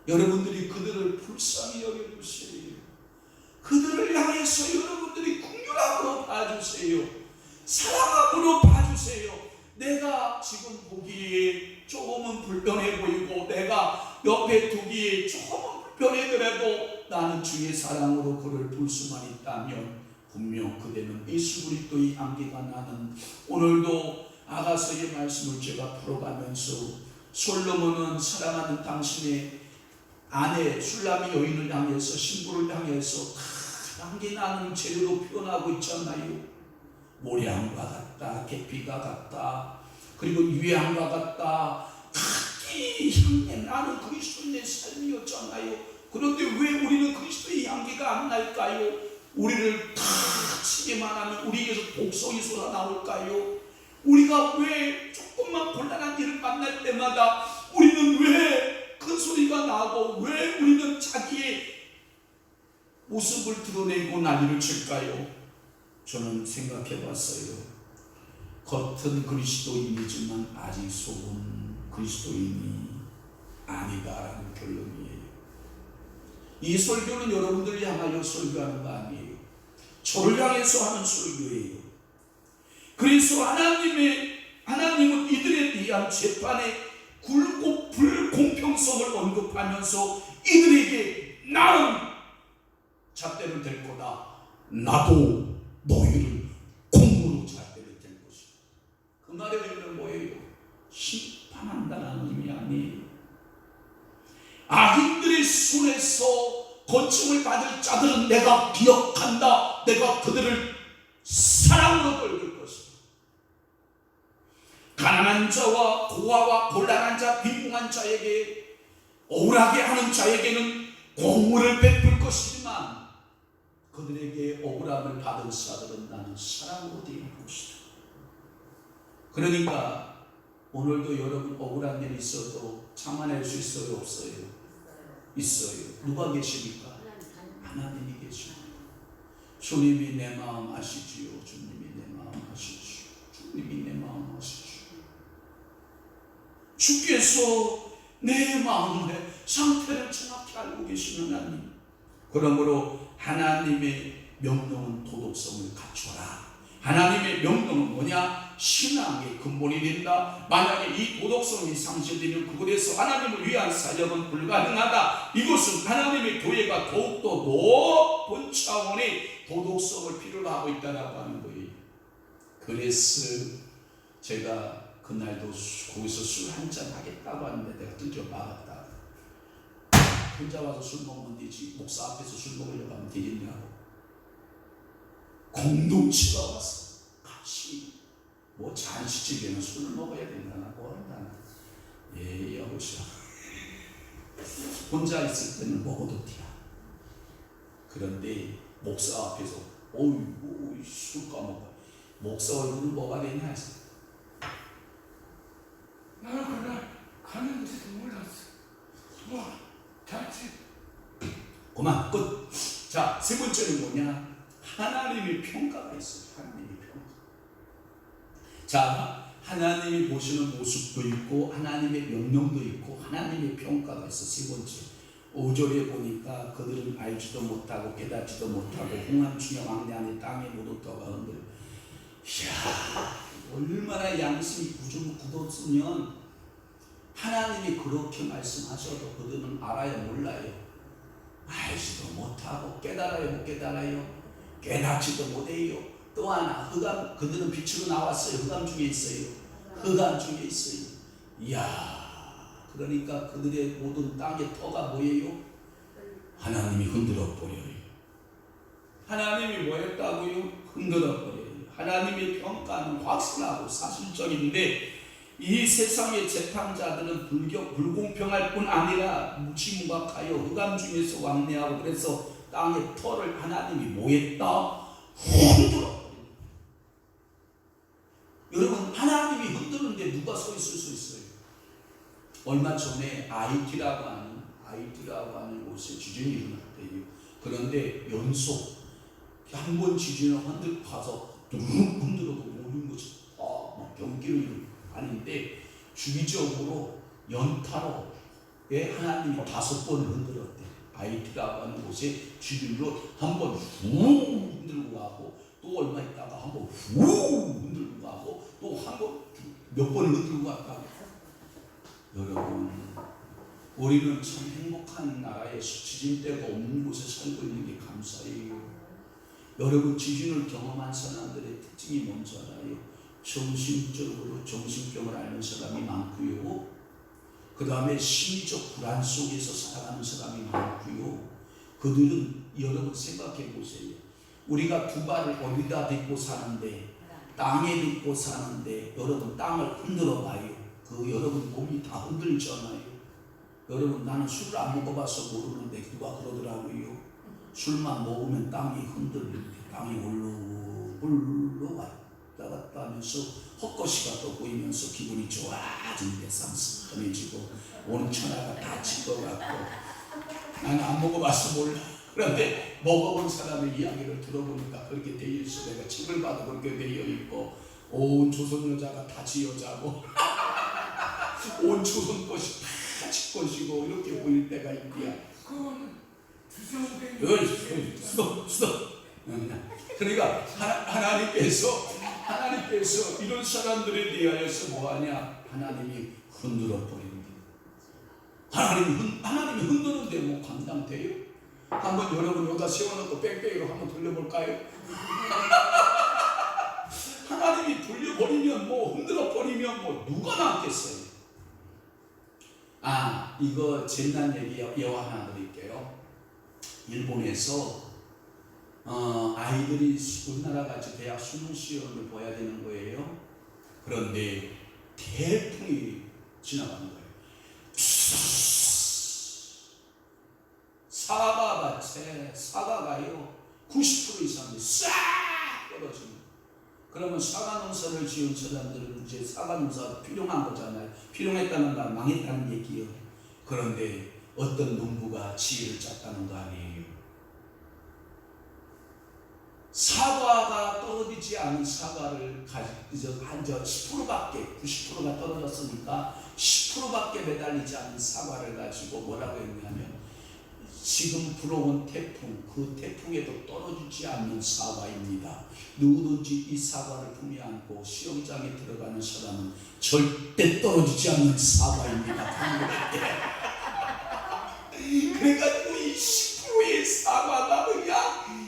여러분들이 그들을 불쌍히 여겨주세요. 그들을 향해서 여러분들이 긍휼함으로 봐주세요. 사랑함으로 봐주세요. 내가 지금 보기에 조금은 불편해 보이고 내가 옆에 두기에 조금은 불편하더라도 나는 주의 사랑으로 그를 볼 수만 있다면 분명 그대는 예수 그리스도의 향기가 나는, 오늘도 아가서의 말씀을 제가 풀어가면서 솔로몬은 사랑하는 당신의 아내 술라미 여인을 향해서, 신부를 향해서 향기 나는 재료로 표현하고 있잖아요. 모량과 같다, 계피가 같다, 그리고 유향과 같다, 각기 향기 나는 그리스도의 삶이었잖아요. 그런데 왜 우리는 그리스도의 향기가 안 날까요? 우리를 다 치기만 하면 우리에게서 독성이 쏟아나올까요? 우리가 왜 조금만 곤란한 일을 만날 때마다 우리는 왜 큰 소리가 나고 왜 우리는 자기의 모습을 드러내고 난리를 칠까요? 저는 생각해 봤어요. 겉은 그리스도인이지만 아직 속은 그리스도인이 아니다라는 결론이에요. 이 설교는 여러분들을 향하여 설교하는 거 아니에요. 저를 향해서 하는 설교예요. 그래서 하나님은 이들에 대한 재판의 굴고 불공평성을 언급하면서 이들에게 나는 잣대를 댈 거다. 나도 너희를 콩으로 잣대를 댈 것이다. 그 말의 의미는 뭐예요? 심판한다는 의미 아니에요. 악인들의 손에서 고침을 받을 자들은 내가 기억한다. 내가 그들을 사랑으로 돌볼 것이다. 가난한 자와 고아와 곤란한 자, 빈궁한 자에게, 억울하게 하는 자에게는 공물을 베풀 것이지만 그들에게 억울함을 받은 자들은 나는 사랑으로 대할 것이다. 그러니까 오늘도 여러분 억울한 일이 있어도 참아낼 수 있어요? 없어요? 있어요. 누가 계십니까? 하나님이 계십니다. 주님이 내 마음 아시지요. 주님이 내 마음 아시지요. 주님이 내 마음 아시지요. 주께서 내 마음의 상태를 정확히 알고 계시는 하나님. 그러므로 하나님의 명령은 도덕성을 갖춰라. 하나님의 명령은 뭐냐? 신앙의 근본이 된다. 만약에 이 도덕성이 상실되면 그곳에서 하나님을 위한 사역은 불가능하다. 이것은 하나님의 교회가 더욱더 높은 차원의 도덕성을 필요로 하고 있다고 하는 거예요. 그래서 제가 그날도 거기서 술 한잔 하겠다고 하는데 내가 드디어 막았다. 혼자 와서 술 먹으면 되지, 목사 앞에서 술 먹으려고 하면 되겠냐고. 공동체가 와서 같이 뭐 잔치집에는 술을 먹어야 된다나 뭐 한다나. 예, 여보시오. 혼자 있을 때는 먹어도 돼요. 그런데 목사 앞에서 어이구 술 까먹어. 목사 얼굴은 뭐가 되냐 해서 나는 그날 가는지도 몰랐어. 뭐 자칫 그만 끝. 자, 세 번째는 뭐냐? 하나님의 평가가 있어요. 하나님의 평가. 자, 하나님이 보시는 모습도 있고 하나님의 명령도 있고 하나님의 평가가 있어. 세 번째 5절에 보니까 그들은 알지도 못하고 깨닫지도 못하고 홍한충의 왕래 안에 땅에 못 얻다가 흔들. 이야, 얼마나 양심이 굳었으면 하나님이 그렇게 말씀하셔도 그들은 알아요 몰라요. 알지도 못하고 깨달아요 못 깨달아요. 깨닫지도 못해요. 또 하나 흑암, 그들은 빛으로 나왔어요. 흑암 중에 있어요. 흑암 중에 있어요. 이야, 그러니까 그들의 모든 땅의 터가 뭐예요? 하나님이 흔들어 버려요. 하나님이 뭐 했다고요? 흔들어 버려요. 하나님의 평가는 확실하고 사실적인데 이 세상의 재판자들은 불공평할 뿐 아니라 무지무각하여 흑암 중에서 왕래하고 그래서 땅의 터를 하나님이 뭐 했다? 흔들어. 여러분, 하나님이 흔드는데 누가 서 있을 수 있어요? 얼마 전에 아이티라고 하는 곳에 지진이 일어났대요. 그런데 연속 한 번 지진을 가서 흔들어도 모르는 것이 막 경기를 아닌데 주기적으로 연타로에 하나님이 5번을 흔들었대. 아이티라고 하는 곳에 지진으로 한 번 후 흔들고 가고 또 얼마 있다가 한 번 후 흔들고 가고 또 한 번 몇 번을 흔들고 갔다고. 여러분, 우리는 참 행복한 나라에 지진대가 없는 곳에 살고 있는 게 감사해요. 여러분, 지진을 경험한 사람들의 특징이 뭔지 알아요? 정신적으로 정신병을 앓는 사람이 많고요. 그 다음에 심리적 불안 속에서 살아가는 사람이 많고요. 그들은 여러분 생각해 보세요. 우리가 두 발을 어디다 딛고 사는데 땅에 딛고 사는데 여러분 땅을 흔들어 봐요. 그 여러분 몸이 다 흔들잖아요. 여러분 나는 술을 안 먹어봐서 모르는데 누가 그러더라고요. 술만 먹으면 땅이 흔들리는데 땅이 올로 왔다 갔다 하면서 헛것이가 또 보이면서 기분이 좋아지는데 상승해지고 오는 천하가 다칠 것 같고 나는 안 먹어봐서 몰라. 그런데 먹어본 사람의 이야기를 들어보니까 그렇게 되어 있어. 내가 책을 봐도 그렇게 되어 있고 온 조선 여자가 다 지 여자고 온 조선 것이 다 지 것이고 이렇게 보일 때가 있대야. 그거는 주성뱅이 그러니까 하나님께서 이런 사람들에 대하여서 뭐하냐? 하나님이 흔들어 버립니다. 하나님이 흔드는데 뭐 감당돼요? 한번 여러분 여기다 세워놓고 뺑뺑이로 한번 돌려볼까요? 하나님이 돌려버리면 뭐 흔들어 버리면 뭐 누가 남겠어요? 이거 재난 얘기 예화 하나 드릴게요. 일본에서 아이들이 우리나라 같이 대학 수능 시험을 봐야 되는 거예요. 그런데 태풍이 지나가는 거예요. 사과가요 90% 이상이 싹 떨어집니다. 그러면 사과 농사를 지은 사람들은 이제 사과 농사가 필요한 거잖아요. 필요했다는 건 망했다는 얘기예요. 그런데 어떤 농부가 지혜를 짰다는 거 아니에요. 사과가 떨어지지 않은 사과를 가지고 10%밖에 90%가 떨어졌으니까 10%밖에 매달리지 않은 사과를 가지고 뭐라고 했냐면 지금 불어온 태풍, 그 태풍에도 떨어지지 않는 사과입니다. 누구든지 이 사과를 품에 안고 시험장에 들어가는 사람은 절대 떨어지지 않는 사과입니다. 그래가지고 이 10%의 사과가 그냥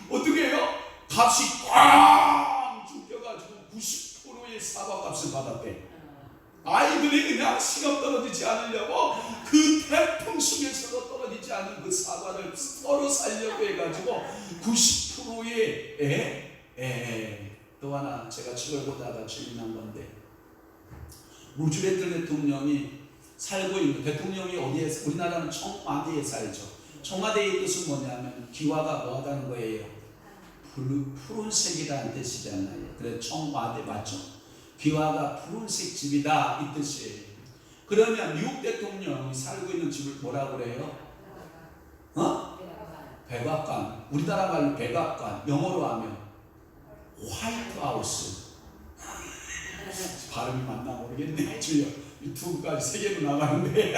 어떻게 해요? 값이 꽝 죽여가지고 90%의 사과값을 받았대. 아이들이 그냥 시험 떨어지지 않으려고 그 태풍 속에서도 떨어지지 않은 그 사과를 서로 살려고 해가지고 90%의 또 하나 제가 책을 보다가 질문한 건데 루즈벨트 대통령이 살고 있는 대통령이 어디에 우리나라는 청와대에 살죠. 청와대의 뜻은 뭐냐면 기와가 뭐하다는 거예요? 푸른색이라는 뜻이잖아요. 그래서 청와대 맞죠? 기와가 푸른색 집이다 이 뜻이에요. 그러면 미국 대통령이 살고 있는 집을 뭐라고 그래요? 백악관. 우리나라 말로 백악관. 영어로 하면 화이트 하우스. 발음이 맞나 모르겠네. 주요 두 가지 세 개로 나가는데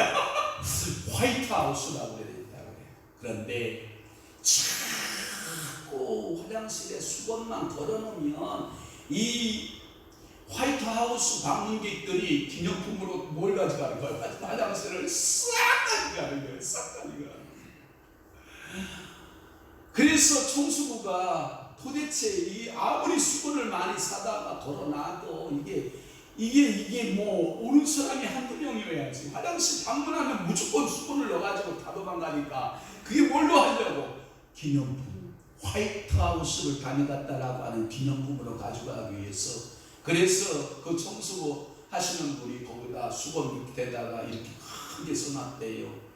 화이트 하우스라고 그래야 된다고 그래요. 그런데 자꾸 화장실에 수건만 걸어놓으면 이 화이트 하우스 방문객들이 기념품으로 뭘 가져가는 거예요? 화장실을 싹 가져가는 거예요. 싹 가져가는 거예요. 그래서 총수부가 도대체 이 아무리 수건을 많이 사다가 걸어놔도 이게 뭐 오는 사람이 한두 명이어야지. 화장실 방문하면 무조건 수건을 넣어가지고 다 도망가니까 그게 뭘로 하려고? 기념품. 화이트 하우스를 다녀갔다라고 하는 기념품으로 가져가기 위해서. 그래서 그 청소부 하시는 분이 거기다 수건 밑에다가 이렇게 크게 써놨대요.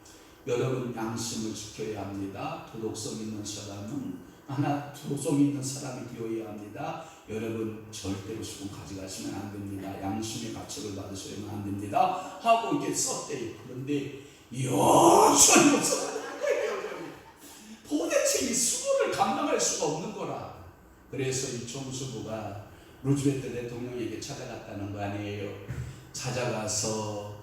여러분 양심을 지켜야 합니다. 도덕성 있는 사람은 도덕성 있는 사람이 되어야 합니다. 여러분 절대로 수건 가져가시면 안 됩니다. 양심의 가책을 받으셔야만 안 됩니다. 하고 이렇게 썼대요. 그런데 여전히 없어가는 거예요. 도대체 이 수고를 감당할 수가 없는 거라. 그래서 이 총수부가 루즈벨트 대통령에게 찾아갔다는 거 아니에요. 찾아가서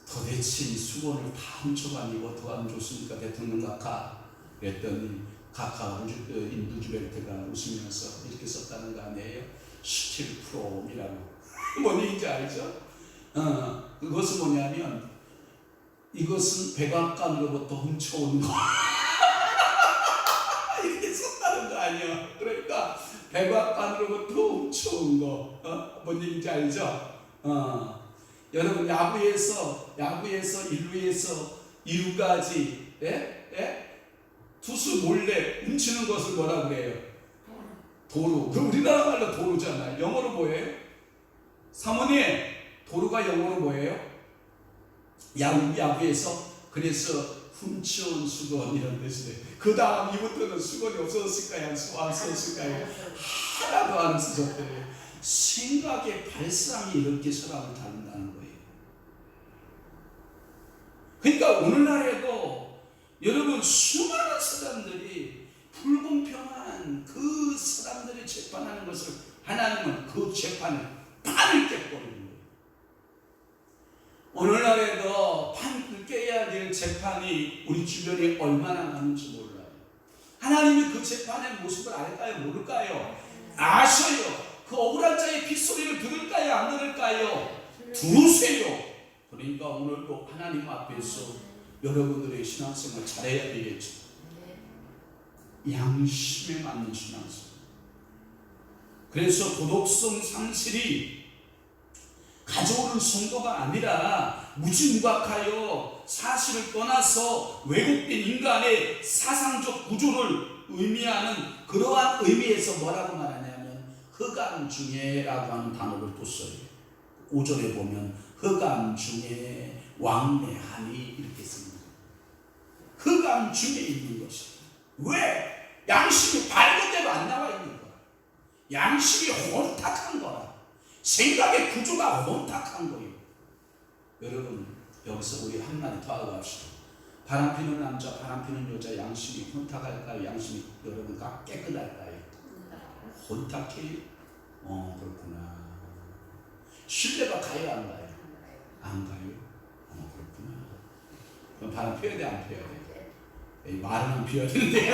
도대체 이 수건을 다 훔쳐가니고 더 안 줬으니까 대통령 각하 그랬더니 각하 루즈벨트가 웃으면서 이렇게 썼다는 거 아니에요. 스틸 프롬이라고. 뭔 얘기인지 알죠? 그것은 뭐냐면 이것은 백악관으로부터 훔쳐온 거. 이렇게 썼다는 거 아니에요. 그러니까 백악관으로부터 훔쳐온 거. 뭔 얘기인지 알죠? 여러분 야구에서 1루에서 2루까지 투수 몰래 훔치는 것을 뭐라 그래요? 도루. 그럼 우리나라 말로 도루잖아요. 영어로 뭐예요? 사모님, 도루가 영어로 뭐예요? 야구에서. 그래서 훔쳐온 수건 이런 뜻이에요. 그 다음 이부터는 수건이 없어졌을까요? 안 썼을까요? 하나도 안 쓰셨대요. 생각의 발상이 이렇게 사람을 다룬다는 거예요. 그러니까 오늘날에도 여러분 수많은 사람들이 불공평한 그 사람들이 재판하는 것을 하나님은 그 재판을 판을 깨버리는 거예요. 오늘날에도 판을 깨야 될 재판이 우리 주변에 얼마나 많은지 몰라요. 하나님이 그 재판의 모습을 알까요? 모를까요? 아셔요. 그 억울한 자의 빗소리를 들을까요? 안 들을까요? 들으세요. 그러니까 오늘도 하나님 앞에서 여러분들의 신앙생활 잘해야 되겠죠. 양심에 맞는 신앙생활. 그래서 도덕성 상실이 가져오는 성도가 아니라 무지무각하여 사실을 떠나서 왜곡된 인간의 사상적 구조를 의미하는 그러한 의미에서 뭐라고 말하냐면 흑암중에라고 하는 단어를 또 써요. 5절에 보면 흑암중에 왕래하니 이렇게 씁니다. 흑암중에 있는 것이. 왜? 양심이 밝은 대로 안 나와 있는 거야. 양심이 혼탁한 거라. 생각의 구조가 혼탁한 거예요. 여러분 여기서 우리 한마디 더 하고 합시다. 바람피는 남자 바람피는 여자 양심이 혼탁할까요? 양심이 여러분 깨끗할까요? 혼탁해요? 그렇구나. 신뢰가 가요 안 가요? 안 가요? 그렇구나. 그럼 바람 피워야 돼 안 피워야 돼? 말은 피워야 되는데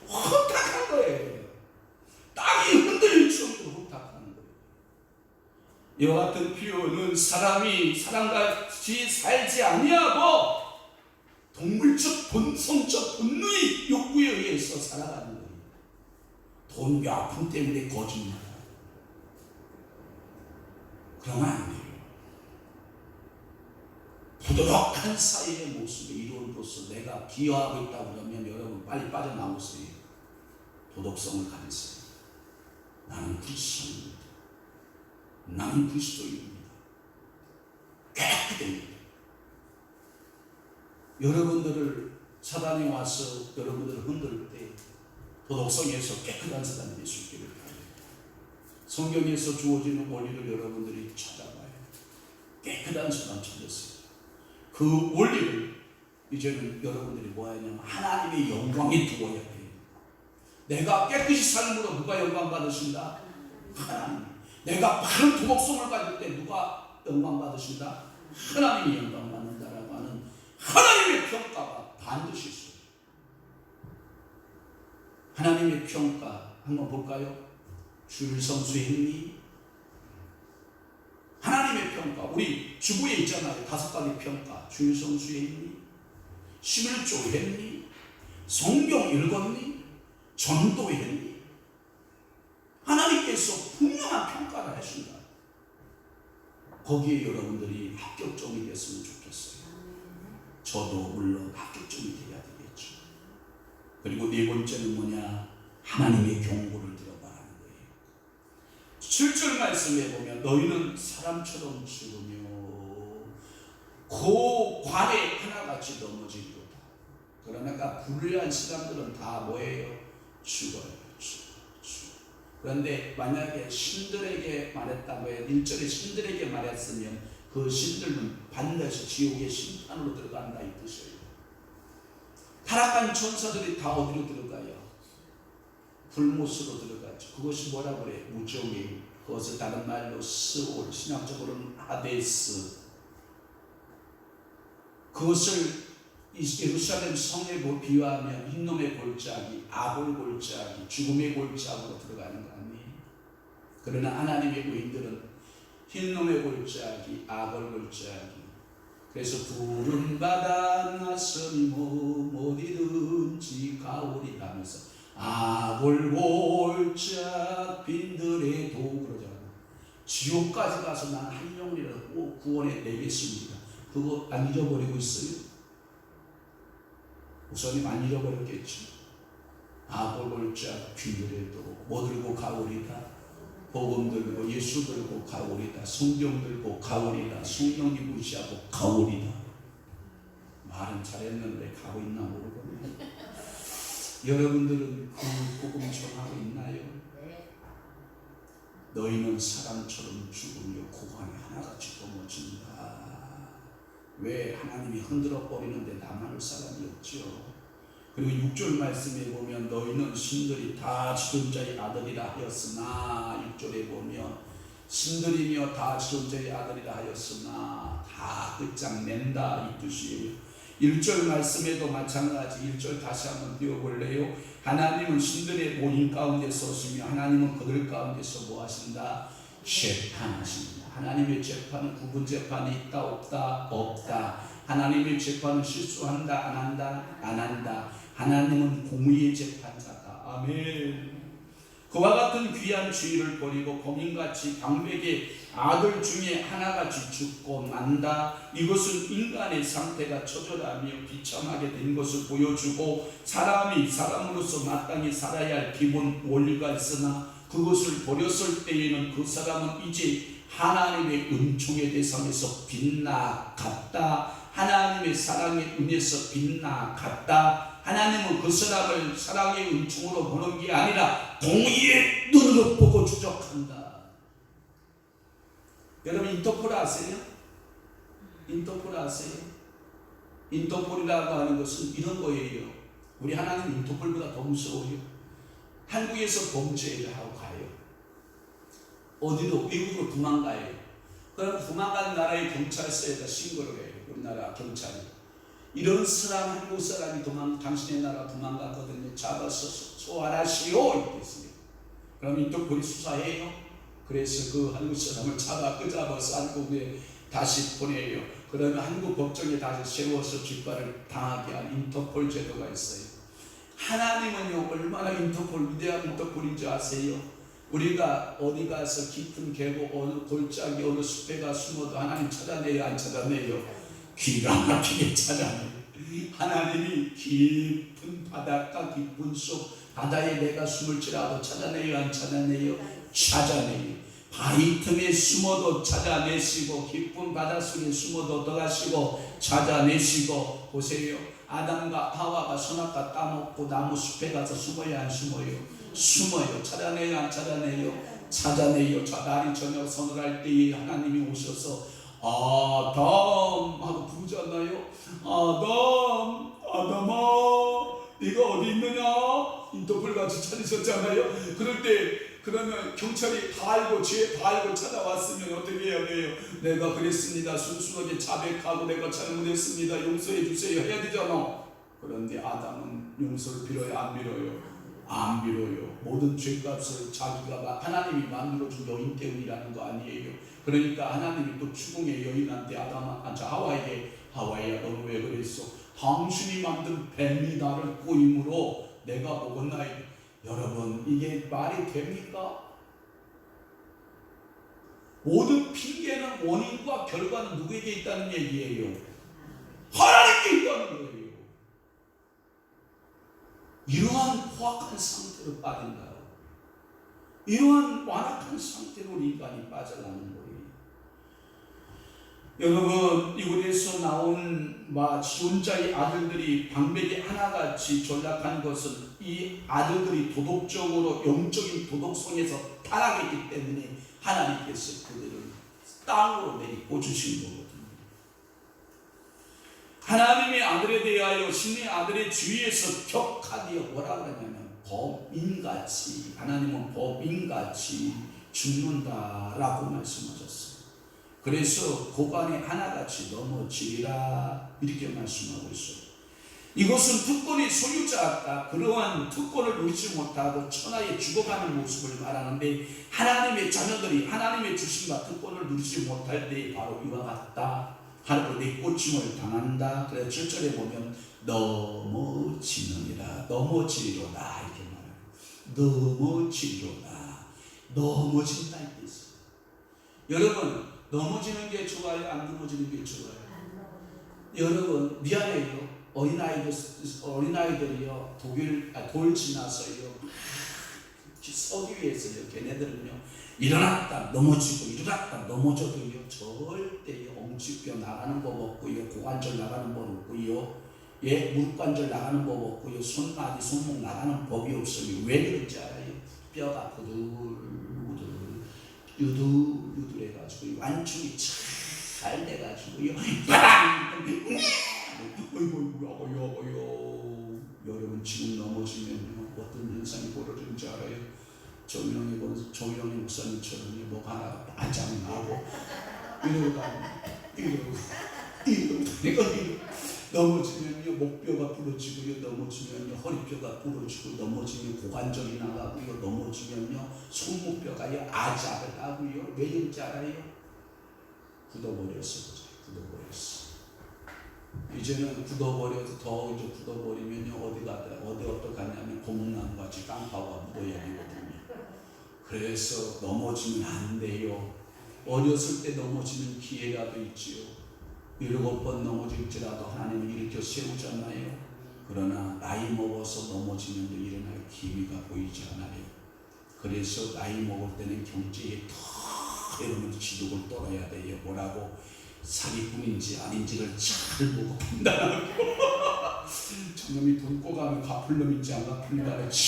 혼탁한 거예요. 땅이 흔들릴 정도로 혼탁한 거예요. 이와 같은 표현은 사람이 사람같이 살지 아니하고 동물적 본성적 본능의 욕구에 의해서 살아가는 거예요. 돈 아픔 때문에 거짓말. 그러면 안 돼요. 부드럽한 사이의 모습에 이루어져서 내가 기여하고 있다고 그러면 여러분 빨리 빠져나오세요. 도덕성을 가지세요. 나는 그리스도입니다. 나는 그리스도입니다. 깨끗합니다. 여러분들을 사단이 와서 여러분들을 흔들 때 도덕성에서 깨끗한 사람이 될 수 있기를 바랍니다. 성경에서 주어지는 원리를 여러분들이 찾아봐요. 깨끗한 사람 찾았어요. 그 원리를 이제는 여러분들이 뭐하냐면 하나님의 영광이 들어야 돼요. 내가 깨끗이 삶으로 누가 영광 받으신다? 하나님. 내가 바른 도덕성을 가질 때 누가 영광 받으신다? 하나님이 영광 받는다라고 하는 하나님의 평가가 반드시 있어요. 하나님의 평가 한번 볼까요? 주일 성수했니? 하나님의 평가. 우리 주부에 있잖아요. 5가지 평가. 주일 성수했니? 11조 했니? 성경 읽었니? 전도했니? 하나님께서 분명한 평가를 하신다. 거기에 여러분들이 합격점이 됐으면 좋겠어요. 저도 물론 합격점이 돼야 되겠죠. 그리고 네 번째는 뭐냐? 하나님의 경고를 들어봐라는 거예요. 7절 말씀에 보면 너희는 사람처럼 죽으며 그 관에 하나같이 넘어지리로다. 그러니까 불의한 사람들은 다 뭐예요? 죽어요. 그런데 만약에 신들에게 말했다고 해요. 1절에 신들에게 말했으면 그 신들은 반드시 지옥의 심판으로 들어간다 이 뜻이에요. 타락한 천사들이 다 어디로 들어가요? 불못으로 들어가죠. 그것이 뭐라고 그래요? 무정의. 그것을 다른 말로 스올, 신학적으로는 하데스. 그것을 예루살렘 성에 비유하면 흰놈의 골짜기, 아볼 골짜기, 죽음의 골짜기로 들어가는 거 아니에요? 그러나 하나님의 의인들은 흰놈의 골짜기, 아볼 골짜기. 그래서 푸른 바다 나서리모 어디든지 가오리다 하면서 아볼 골짜기 빈들의 도 그러잖아요. 지옥까지 가서 난 한 영혼이라도 구원해 내겠습니다. 그거 안 잊어버리고 있어요? 우선님 안 잃어버렸겠지. 아볼골짜 빈들에도 뭐 들고 가오리다? 복음 들고 예수 들고 가오리다. 성경 들고 가오리다. 성령님 무시하고 가오리다. 말은 잘했는데 가고 있나 모르겠네. 여러분들은 그 복음 전하고 있나요? 너희는 사람처럼 죽으며 고관에 하나같이 넘어진다. 왜? 하나님이 흔들어 버리는데 남아날 사람이 없죠. 그리고 6절 말씀에 보면 너희는 신들이 다 지존자의 아들이라 하였으나 6절에 보면 신들이며 다 지존자의 아들이라 하였으나 다 끝장낸다 이 뜻이에요. 1절 말씀에도 마찬가지. 1절 다시 한번 띄워볼래요? 하나님은 신들의 모임 가운데 서시며 하나님은 그들 가운데서 뭐 하신다? 재판하신다. 하나님의 재판은 구분 재판이 있다 없다? 없다. 하나님의 재판은 실수한다 안 한다? 안 한다. 하나님은 공의의 재판자다. 아멘. 그와 같은 귀한 주의를 버리고 거민같이 방백의 아들 중에 하나같이 죽고 만다. 이것은 인간의 상태가 처절하며 비참하게 된 것을 보여주고 사람이 사람으로서 마땅히 살아야 할 기본 원리가 있으나 그것을 버렸을 때에는 그 사람은 이제 하나님의 은총의 대상에서 빗나갔다. 하나님의 사랑의 은혜에서 빗나갔다. 하나님은 그 사람을 사랑의 은총으로 보는 게 아니라 공의의 눈으로 보고 추적한다. 여러분 인터폴 아세요? 인터폴 아세요? 인터폴이라고 하는 것은 이런 거예요. 우리 하나님 인터폴보다 더 무서워요. 한국에서 범죄를 하고 가요. 어디로 외국으로 도망가요. 그럼 도망간 나라의 경찰서에다 신고를 해요. 우리나라 경찰이. 이런 사람 한국 사람이 당신의 나라 도망갔거든요. 잡아서 소환하시오 이렇게 했어요. 그럼 인터폴이 수사해요. 그래서 그 한국 사람을 끄잡아서 한국에 다시 보내요. 그러면 한국 법정에 다시 세워서 뒷발을 당하게 한 인터폴 제도가 있어요. 하나님은요 얼마나 인터폴 위대한 인터폴인지 아세요? 우리가 어디 가서 깊은 계곡 어느 골짜기 어느 숲에 가 숨어도 하나님 찾아내요 안 찾아내요? 기가 막히게 찾아내요. 하나님이 깊은 바닷가 깊은 속 바다에 내가 숨을지라도 찾아내요 안 찾아내요? 찾아내요. 바위 틈에 숨어도 찾아내시고 깊은 바닷속에 숨어도 들어가시고 찾아내시고 보세요. 아담과 하와가 선악과 따먹고 나무 숲에 가서 숨어요, 안 숨어요? 숨어요. 찾아내요, 안 찾아내요? 찾아내요. 날이 저녁 서늘할 때에 하나님이 오셔서 아담 하고 부르잖아요. 아담아, 네가 어디 있느냐? 인터폴같이 찾으셨잖아요. 그럴 때 그러면 경찰이 다 알고 죄 다 알고 찾아왔으면 어떻게 해야 돼요? 내가 그랬습니다. 순수하게 자백하고 내가 잘못했습니다. 용서해 주세요 해야 되잖아. 그런데 아담은 용서를 빌어요, 안 빌어요? 안 빌어요. 모든 죄값을 자기가 하나님이 만들어준 여인 때문이라는 거 아니에요. 그러니까 하나님이 또 추궁의 여인한테 하와에게 하와야 너는 왜 그랬어? 당신이 만든 뱀이 나를 꼬임으로 내가 먹었나이다. 여러분, 이게 말이 됩니까? 모든 핑계는 원인과 결과는 누구에게 있다는 얘기예요? 하나님께 있다는 거예요. 이러한 포악한 상태로 빠진다. 이러한 완악한 상태로 인간이 빠져나가는 거예요. 여러분, 이곳에서 나온 지존자의 아들들이 방백이 하나같이 전락한 것은 이 아들들이 도덕적으로 영적인 도덕성에서 타락했기 때문에 하나님께서 그들을 땅으로 내리꽂으신 거거든요. 하나님의 아들에 대하여 신의 아들의 주위에서 격하게 뭐라 그러냐면 범인같이, 하나님은 범인같이 죽는다라고 말씀하셨어요. 그래서 고관에 하나같이 넘어지리라 이렇게 말씀하고 있어요. 이것은 특권의 소유자가 그러한 특권을 누리지 못하고 천하에 죽어가는 모습을 말하는데, 하나님의 자녀들이 하나님의 주신과 특권을 누리지 못할 때 바로 이와 같다. 하나님의 내꽂힘을 당한다. 그래서 7절에 보면 넘어지느니라, 넘어지리로다 이렇게 말해요. 넘어지리로다, 넘어진다 이렇게 있어요. 여러분, 넘어지는 게 좋아요? 안 넘어지는 게 좋아요? 여러분, 미안해요. 어린아이들이요, 돌 지나서요, 서기 위해서요, 걔네들은요, 일어났다 넘어지고 일어났다 넘어져도요, 절대 엉치뼈 나가는 법 없고요, 고관절 나가는 법 없고요, 무릎관절 나가는 법 없고요, 손바디 손목 나가는 법이 없어요. 왜 그런지 알아요? 뼈가 부들부들 유들유들해가지고 완충이 잘 돼가지고요, 여러분, 지금 넘어지면 어떤 현상이 벌어지는지 알아요? 조용히 목사님처럼 목 하나 안장 나고 이러고 넘어지면요 목뼈가 부러지고요, 넘어지면요 허리뼈가 부러지고, 넘어지면 고관절이 나가고요, 넘어지면요 손목뼈가요 아작을 하고요. 왜 이런지 알아요? 굳어버렸어. 이제는 굳어버려서 더 이제 굳어버리면요 어디 어떡하냐면 고목나무같이 깡파가 묻어야 되거든요. 그래서 넘어지면 안 돼요. 어렸을 때 넘어지는 기회라도 있지요. 7번 넘어질지라도 하나님은 일으켜 세우잖아요. 그러나 나이 먹어서 넘어지면 일어날 기미가 보이지 않아요. 그래서 나이 먹을 때는 경제에 더 여러분 지독을 떨어야 돼요. 뭐라고? 사기꾼인지 아닌지를 잘 보고 판단하고 저놈이 돈 꼬가면 갚을 놈인지 안 갚을 놈인지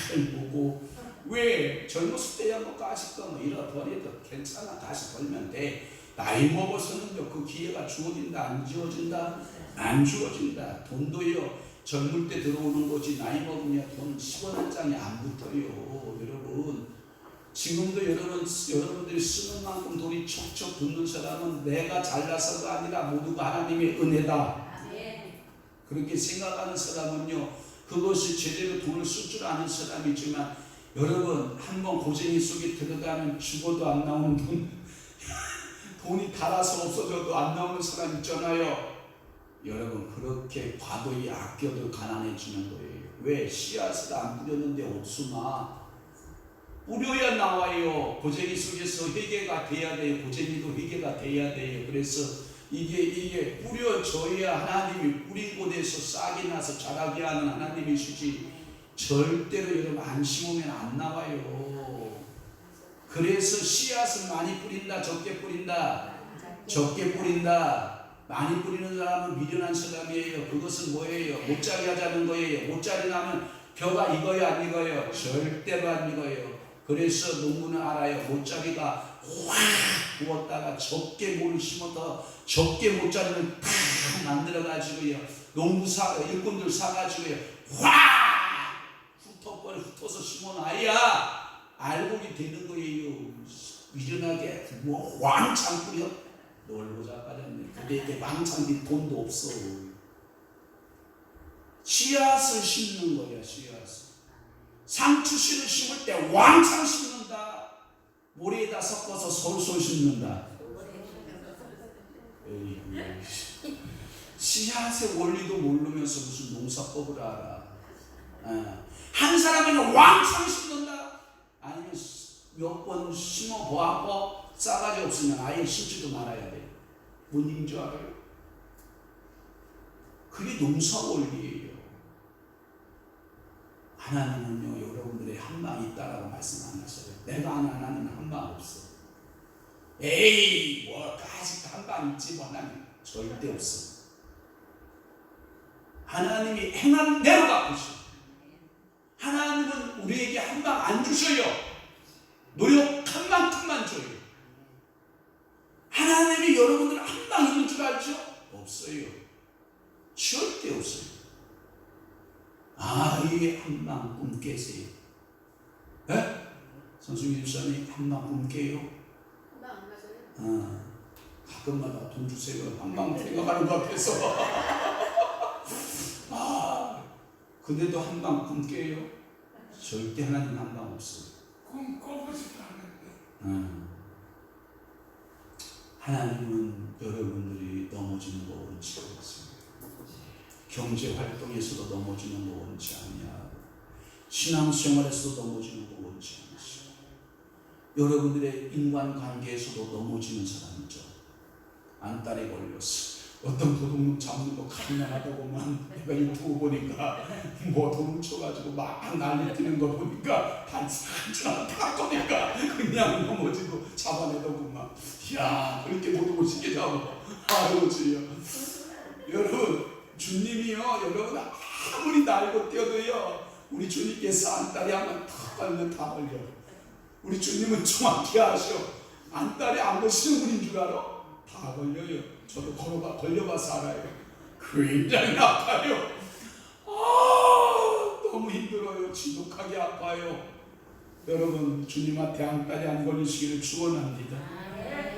잘 보고, 왜 젊었을 때야 뭐 까짓거 뭐 잃어버려도 괜찮아, 다시 벌면 돼. 나이 먹어서는요 그 기회가 주어진다, 안 주어진다? 안 주어진다. 돈도요 젊을 때 들어오는 거지 나이 먹으면 돈 10원 한 장이 안 붙어요. 여러분, 지금도 여러분들이 쓰는 만큼 돈이 척척 붙는 사람은 내가 잘나서가 아니라 모두가 하나님의 은혜다. 그렇게 생각하는 사람은요, 그것이 제대로 돈을 쓸 줄 아는 사람이지만, 여러분, 한번 고쟁이 속에 들어가면 죽어도 안 나오는 돈이 달아서 없어져도 안 나오는 사람 있잖아요. 여러분, 그렇게 과도히 아껴도 가난해지는 거예요. 왜? 씨앗을 안 뿌렸는데 옥수나 뿌려야 나와요. 고쟁이 속에서 회개가 돼야 돼요. 고쟁이도 회개가 돼야 돼요. 그래서 이게 뿌려져야 하나님이 뿌린 곳에서 싹이 나서 자라게 하는 하나님이시지, 절대로 여러분 안 심으면 안 나와요. 그래서 씨앗을 많이 뿌린다, 적게 뿌린다? 적게 뿌린다. 많이 뿌리는 사람은 미련한 사람이에요. 그것은 뭐예요? 못자리 하자는 거예요. 못자리 나면 벼가 익어요, 안 익어요? 절대로 안 익어요. 그래서 농부는 알아요. 못자리가 확 부었다가 적게 모를 심어서 적게 못자리를 탁 만들어가지고요. 일꾼들 사가지고요. 확 훑어서 심어놔야 알곡이 되는 거예요. 미련하게 뭐 왕창 뿌려 놀고자 빠졌네. 그대에게 왕창 돈도 없어. 씨앗을 심는 거야. 씨앗을. 상추씨를 심을 때 왕창 심는다. 모래에다 섞어서 솔솔 심는다. 씨앗의 원리도 모르면서 무슨 농사법을 알아. 한 사람은 왕창 심는다. 아니면 몇 번 심어보고 싸가지 없으면 아예 심지도 말아야 돼. 뭔 얘기인 줄 알아요? 그게 농사 원리예요. 하나님은요, 여러분들의 한방이 있다라고 말씀 안 하셔요. 내가 아는 하나님은 한방 없어. 에이, 뭐 아직도 한방 있지 뭐. 하나님 절대 없어. 하나님이 행한 대로 갚으셔. 하나님은 우리에게 한방 안 주셔요. 노력한 만큼만 줘요. 하나님이 여러분들 한방 있는 줄 알죠? 없어요. 절대 없어요. 이게 한방 꿈 깨세요. 네? 선수님 집사님 한방 꿈 깨요? 한방 안 가져요? 가끔마다 돈 주세요. 한방 생각하는 것 같아서. 근데도 한방 꿈 깨요? 절대 하나님 한방 없어요. 꿈 꿔보지도 않는데. 하나님은 여러분들이 넘어지는 거 원치 않습니다. 경제 활동에서도 넘어지는 거 원치 않냐. 신앙생활에서도 넘어지는 거 원치 않으시고, 여러분들의 인간관계에서도 넘어지는 사람이죠. 안달에 걸렸어. 어떤 도둑놈 잡는 거 간단하다고만 내가 유튜브 보니까 뭐 도둑 쳐가지고 막 난리 뛰는 거 보니까 단순한 탁거니까 그냥 넘어지고 잡아내더구만. 이야, 그렇게 도둑을 쉽게 잡아. 아이고 주여. 여러분, 주님이요, 여러분 아무리 날고 뛰어도요, 우리 주님께서 안달이 한번 탁 걸면 다 걸려. 우리 주님은 정확히 아셔. 안달이 안 거시는 분인 줄 알아? 다 걸려요. 저도 걸려봐서 알아요. 굉장히 아파요. 너무 힘들어요. 지독하게 아파요. 여러분, 주님한테 안달이 안 걸리시기를 축원합니다.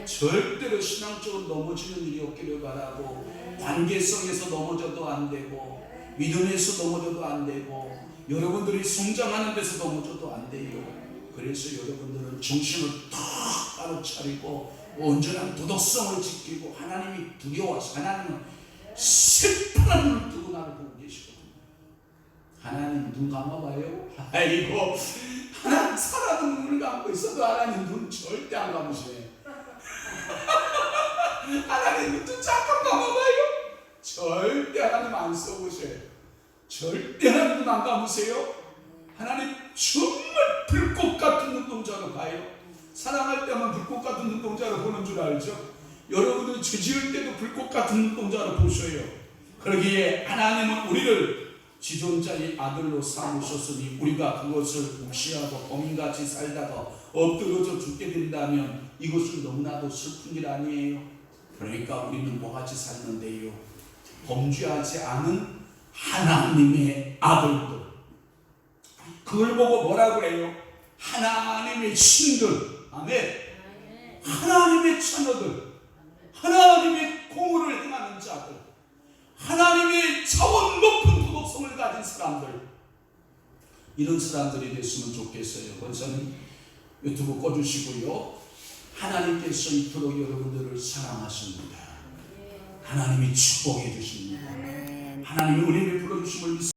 절대로 신앙적으로 넘어지는 일이 없기를 바라고, 관계성에서 넘어져도 안 되고, 믿음에서 넘어져도 안 되고, 여러분들이 성장하는 데서 넘어져도 안 돼요. 그래서 여러분들은 정신을 똑바로 차리고 온전한 도덕성을 지키고, 하나님이 두려워서, 하나님은 새파란 눈을 뜨고 나를 보고 계시거든요. 하나님 눈 감아봐요. 아이고, 하나님 사람은 눈을 감고 있어도 하나님 눈 절대 안 감으시네. 하나님 눈 잠깐 감아봐요. 절대 하나님 안 써보세요. 절대 하나님 눈 안 감으세요. 하나님 정말 불꽃 같은 눈동자로 봐요. 사랑할 때만 불꽃 같은 눈동자로 보는 줄 알죠? 여러분들 죄 지을 때도 불꽃 같은 눈동자로 보셔요. 그러기에 하나님은 우리를 지존자의 아들로 삼으셨으니, 우리가 그것을 무시하고 범인같이 살다가 엎드러져 죽게 된다면 이것은 너무나도 슬픈 일 아니에요? 그러니까 우리는 뭐같이 살는데요? 범죄하지 않은 하나님의 아들들. 그걸 보고 뭐라 그래요? 하나님의 신들. 아멘. 하나님의 자녀들, 하나님의 공의를 행하는 자들, 하나님의 차원 높은 도덕성을 가진 사람들, 이런 사람들이 됐으면 좋겠어요. 권사님 유튜브 꺼주시고요. 하나님께서 이토록 여러분들을 사랑하십니다. 하나님이 축복해 주십니다. 하나님이 은혜를 불어주심을